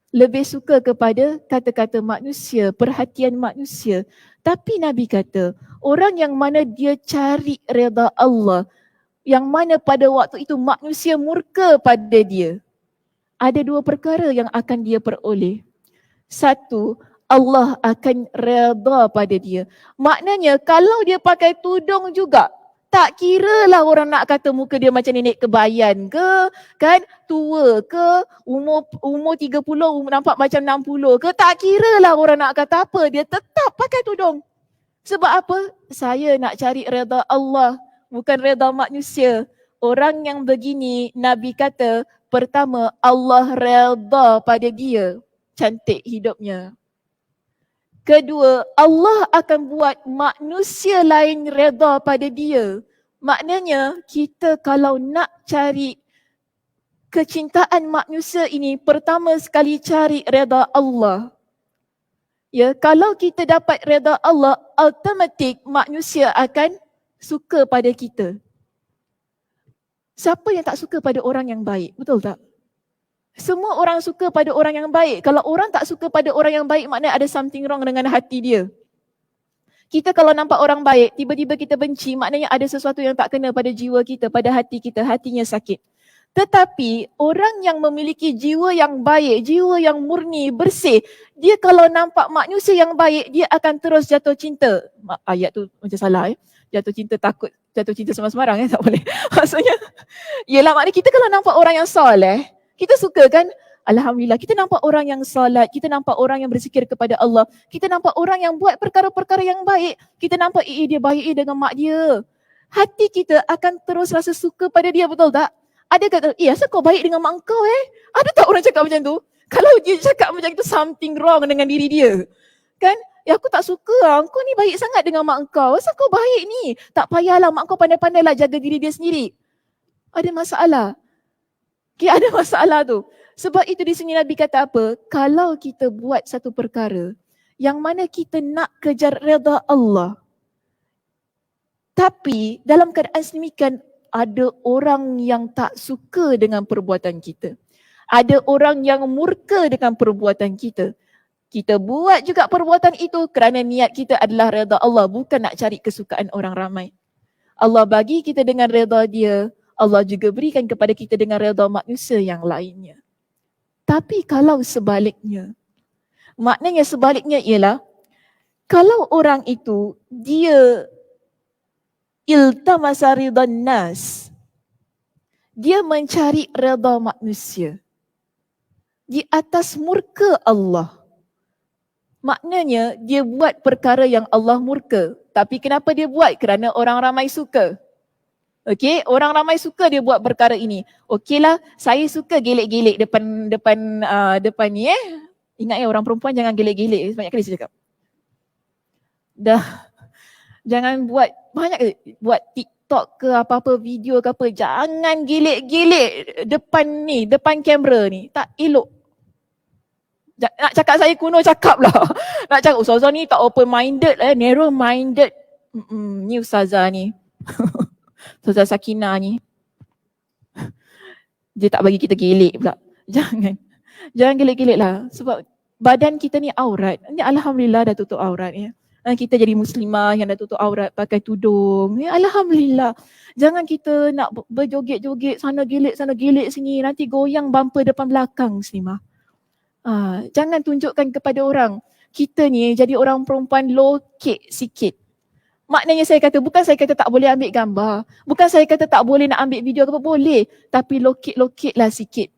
lebih suka kepada kata-kata manusia, perhatian manusia. Tapi Nabi kata, orang yang mana dia cari redha Allah, yang mana pada waktu itu manusia murka pada dia, ada dua perkara yang akan dia peroleh. Satu, Allah akan redha pada dia. Maknanya kalau dia pakai tudung juga, tak kira lah orang nak kata muka dia macam nenek kebayan ke, kan, tua ke, umur 30 nampak macam 60 ke, tak kira lah orang nak kata apa, dia tetap pakai tudung. Sebab apa? Saya nak cari redha Allah, bukan redha manusia. Orang yang begini, Nabi kata, pertama Allah redha pada dia, cantik hidupnya. Kedua, Allah akan buat manusia lain redha pada dia. Maknanya kita kalau nak cari kecintaan manusia ini, pertama sekali cari redha Allah. Ya, kalau kita dapat redha Allah, automatik manusia akan suka pada kita. Siapa yang tak suka pada orang yang baik? Betul tak? Semua orang suka pada orang yang baik. Kalau orang tak suka pada orang yang baik, maknanya ada something wrong dengan hati dia. Kita kalau nampak orang baik, tiba-tiba kita benci, maknanya ada sesuatu yang tak kena pada jiwa kita, pada hati kita, hatinya sakit. Tetapi orang yang memiliki jiwa yang baik, jiwa yang murni, bersih, dia kalau nampak manusia yang baik, dia akan terus jatuh cinta. Ayat tu macam salah Jatuh cinta takut, jatuh cinta sembarang tak boleh. Maksudnya, yelah maknanya kita kalau nampak orang yang soleh, kita suka kan? Alhamdulillah, kita nampak orang yang salat, kita nampak orang yang berzikir kepada Allah, kita nampak orang yang buat perkara-perkara yang baik, kita nampak dia baik dengan mak dia. Hati kita akan terus rasa suka pada dia, betul tak? Ada kata, asal kau baik dengan mak kau Ada tak orang cakap macam tu? Kalau dia cakap macam tu, something wrong dengan diri dia. Kan? Aku tak suka kau ni baik sangat dengan mak kau. Asal kau baik ni? Tak payahlah, mak kau pandai-pandailah jaga diri dia sendiri. Ada masalah. Okay, ada masalah tu. Sebab itu di sini Nabi kata apa? Kalau kita buat satu perkara yang mana kita nak kejar redha Allah, tapi dalam keadaan sedemikian ada orang yang tak suka dengan perbuatan kita. Ada orang yang murka dengan perbuatan kita. Kita buat juga perbuatan itu kerana niat kita adalah redha Allah, bukan nak cari kesukaan orang ramai. Allah bagi kita dengan redha dia, Allah juga berikan kepada kita dengan redha manusia yang lainnya. Tapi kalau sebaliknya, maknanya sebaliknya ialah kalau orang itu dia iltamasa ridhan nas, dia mencari redha manusia di atas murka Allah. Maknanya dia buat perkara yang Allah murka. Tapi kenapa dia buat? Kerana orang ramai suka. Okey, orang ramai suka dia buat perkara ini. Okeylah, saya suka gelek-gelek depan ni Ingat orang perempuan jangan gelek-gelek. Banyak kali saya cakap. Jangan buat buat TikTok ke apa-apa video ke apa, jangan gelek-gelek depan kamera ni. Tak elok. Nak cakap saya kuno cakap lah. Nak cakap ustazah ni tak open minded narrow minded. Ni ustazah ni. Ustazah Sakinah ni. Dia tak bagi kita gelek pula. Jangan gelek-gelek lah. Sebab badan kita ni aurat. Ni alhamdulillah dah tutup aurat Kita jadi muslimah yang dah tutup aurat pakai tudung. Alhamdulillah. Jangan kita nak berjoget-joget sana gelek sini. Nanti goyang bumper depan belakang muslimah. Jangan tunjukkan kepada orang kita ni jadi orang perempuan lokek sikit. Maknanya saya kata, bukan saya kata tak boleh ambil gambar, bukan saya kata tak boleh nak ambil video ke apa, boleh, tapi lokek-lokek lah sikit.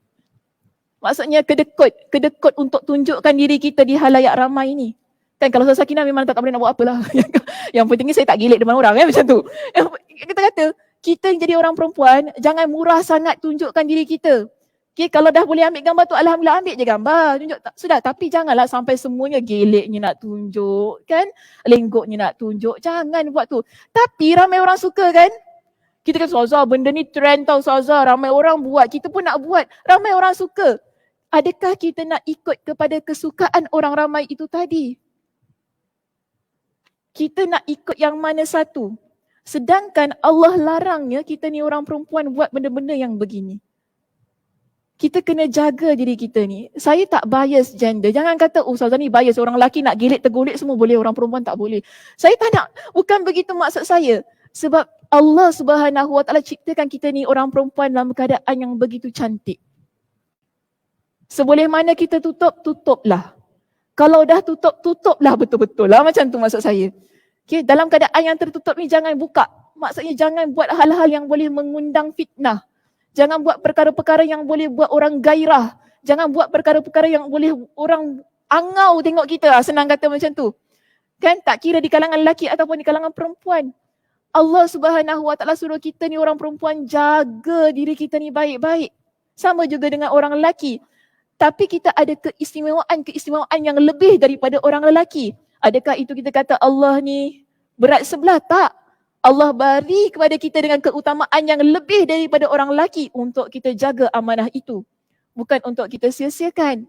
Maksudnya kedekut untuk tunjukkan diri kita di halayak ramai ni. Kan kalau Ustazah Sakinah memang tak boleh nak buat apalah. Yang pentingnya saya tak gelek depan orang macam tu. Kita kata kita jadi orang perempuan jangan murah sangat tunjukkan diri kita. Okay, kalau dah boleh ambil gambar tu, alhamdulillah ambil je gambar. Tunjuk tak? Sudah, tapi janganlah sampai semuanya geleknya nak tunjuk kan. Lenggoknya nak tunjuk. Jangan buat tu. Tapi ramai orang suka kan. Kita kan Ustazah, benda ni trend tau Ustazah. Ramai orang buat, kita pun nak buat. Ramai orang suka. Adakah kita nak ikut kepada kesukaan orang ramai itu tadi? Kita nak ikut yang mana satu? Sedangkan Allah larangnya kita ni orang perempuan buat benda-benda yang begini. Kita kena jaga diri kita ni. Saya tak bias gender. Jangan kata, oh Ustazah ni bias. Orang lelaki nak gelik tergolek semua boleh. Orang perempuan tak boleh. Saya tak nak. Bukan begitu maksud saya. Sebab Allah Subhanahu Wa Taala ciptakan kita ni orang perempuan dalam keadaan yang begitu cantik. Seboleh mana kita tutup, tutuplah. Kalau dah tutup, tutuplah betul-betul lah. Macam tu maksud saya. Okay, dalam keadaan yang tertutup ni jangan buka. Maksudnya jangan buat hal-hal yang boleh mengundang fitnah. Jangan buat perkara-perkara yang boleh buat orang gairah. Jangan buat perkara-perkara yang boleh orang angau tengok kita. Senang kata macam tu. Kan tak kira di kalangan lelaki ataupun di kalangan perempuan. Allah Subhanahu Wa Taala suruh kita ni orang perempuan jaga diri kita ni baik-baik. Sama juga dengan orang lelaki. Tapi kita ada keistimewaan yang lebih daripada orang lelaki. Adakah itu kita kata Allah ni berat sebelah? Tak. Allah beri kepada kita dengan keutamaan yang lebih daripada orang lelaki untuk kita jaga amanah itu. Bukan untuk kita sia-siakan.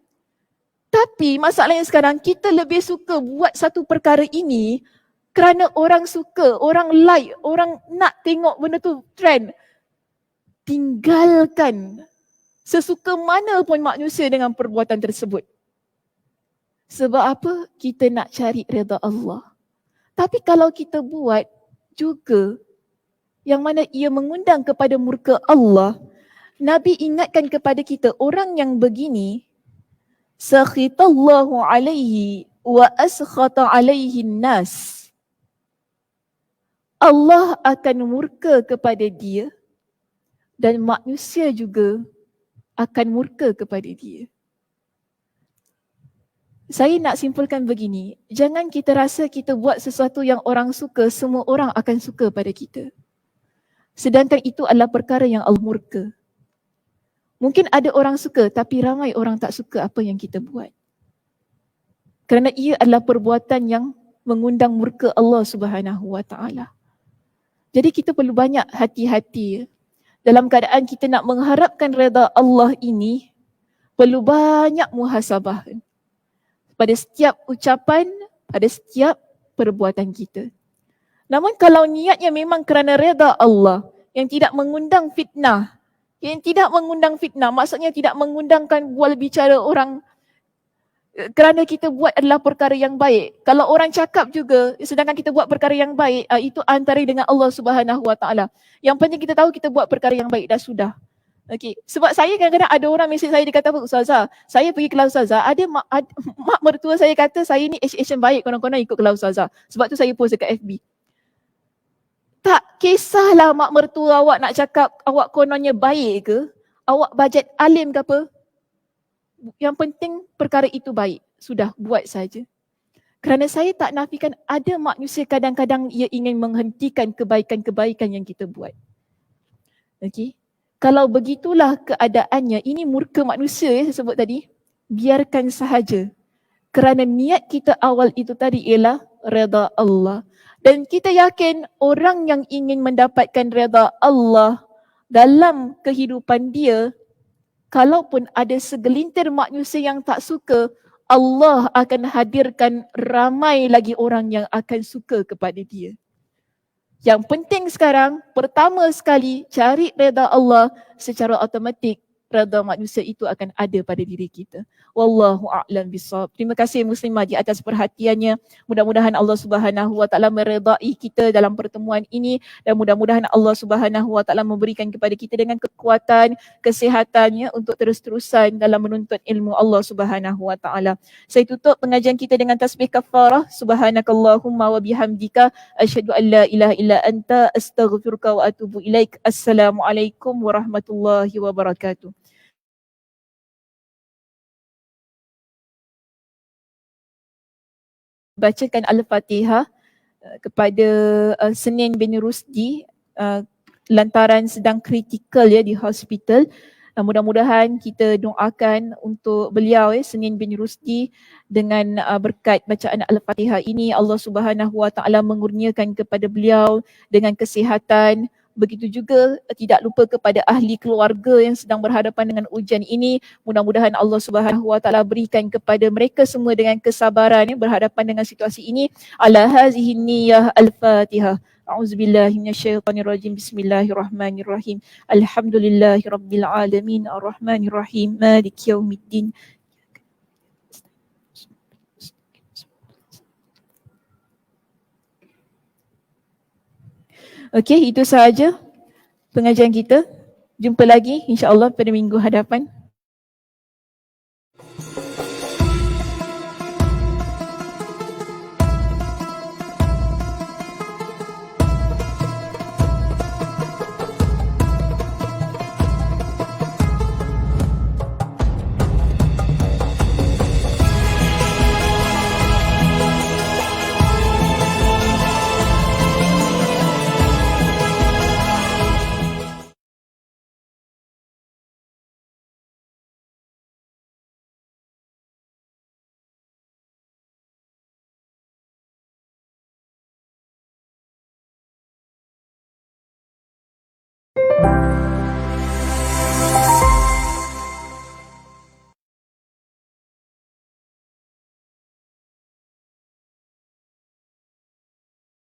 Tapi masalahnya sekarang kita lebih suka buat satu perkara ini kerana orang suka, orang like, orang nak tengok benda tu trend. Tinggalkan sesuka mana pun manusia dengan perbuatan tersebut. Sebab apa? Kita nak cari redha Allah. Tapi kalau kita buat juga yang mana ia mengundang kepada murka Allah, Nabi ingatkan kepada kita orang yang begini, sakhitallahu alaihi wa askhata alaihi nas. Allah akan murka kepada dia dan manusia juga akan murka kepada dia. Saya nak simpulkan begini, jangan kita rasa kita buat sesuatu yang orang suka, semua orang akan suka pada kita. Sedangkan itu adalah perkara yang Allah murka. Mungkin ada orang suka tapi ramai orang tak suka apa yang kita buat. Kerana ia adalah perbuatan yang mengundang murka Allah Subhanahu Wa Taala. Jadi kita perlu banyak hati-hati. Dalam keadaan kita nak mengharapkan redha Allah ini, perlu banyak muhasabah. Pada setiap ucapan, pada setiap perbuatan kita. Namun kalau niatnya memang kerana redha Allah yang tidak mengundang fitnah, maksudnya tidak mengundangkan bual bicara orang kerana kita buat adalah perkara yang baik. Kalau orang cakap juga sedangkan kita buat perkara yang baik, itu antara dengan Allah Subhanahu Wa Taala. Yang penting kita tahu kita buat perkara yang baik dah sudah. Okey, sebab saya kadang-kadang ada orang mesej saya, dia kata apa, Ustazah, saya pergi kelas Ustazah, ada mak mertua saya kata saya ni action baik, konon-konon ikut kelas Ustazah. Sebab tu saya post dekat FB. Tak kisahlah mak mertua awak nak cakap awak kononnya baik ke, awak bajet alim ke apa. Yang penting perkara itu baik. Sudah, buat saja. Kerana saya tak nafikan ada manusia kadang-kadang ia ingin menghentikan kebaikan-kebaikan yang kita buat. Okey. Kalau begitulah keadaannya, ini murka manusia saya sebut tadi, biarkan sahaja. Kerana niat kita awal itu tadi ialah redha Allah. Dan kita yakin orang yang ingin mendapatkan redha Allah dalam kehidupan dia, kalaupun ada segelintir manusia yang tak suka, Allah akan hadirkan ramai lagi orang yang akan suka kepada dia. Yang penting sekarang, pertama sekali cari redha Allah, secara automatik redha manusia itu akan ada pada diri kita. Wallahu a'lam bishawab. Terima kasih Muslimah di atas perhatiannya. Mudah-mudahan Allah Subhanahu Wa Taala meredai kita dalam pertemuan ini dan mudah-mudahan Allah Subhanahu Wa Taala memberikan kepada kita dengan kekuatan, kesihatannya untuk terus-terusan dalam menuntut ilmu Allah Subhanahu Wa Taala. Saya tutup pengajian kita dengan tasbih kafarah. Subhanakallahumma wa bihamdika asyhadu an la ilaha illa anta astaghfiruka wa atubu ilaik. Assalamualaikum warahmatullahi wabarakatuh. Bacakan Al-Fatihah kepada Senin bin Rusdi lantaran sedang kritikal ya di hospital. Mudah-mudahan kita doakan untuk beliau Senin bin Rusdi dengan berkat bacaan Al-Fatihah ini Allah Subhanahu Wa Taala mengurniakan kepada beliau dengan kesihatan. Begitu juga tidak lupa kepada ahli keluarga yang sedang berhadapan dengan ujian ini. Mudah-mudahan Allah Subhanahu Wa Taala berikan kepada mereka semua dengan kesabaran berhadapan dengan situasi ini. Ala hazihi niyyah al-Fatihah. A'udzubillahi minasyaitonirrajim. Bismillahirrahmanirrahim. Alhamdulillahirabbil alamin arrahmanirrahim maliki yaumiddin. Okey, itu sahaja pengajian kita. Jumpa lagi insya-Allah pada minggu hadapan.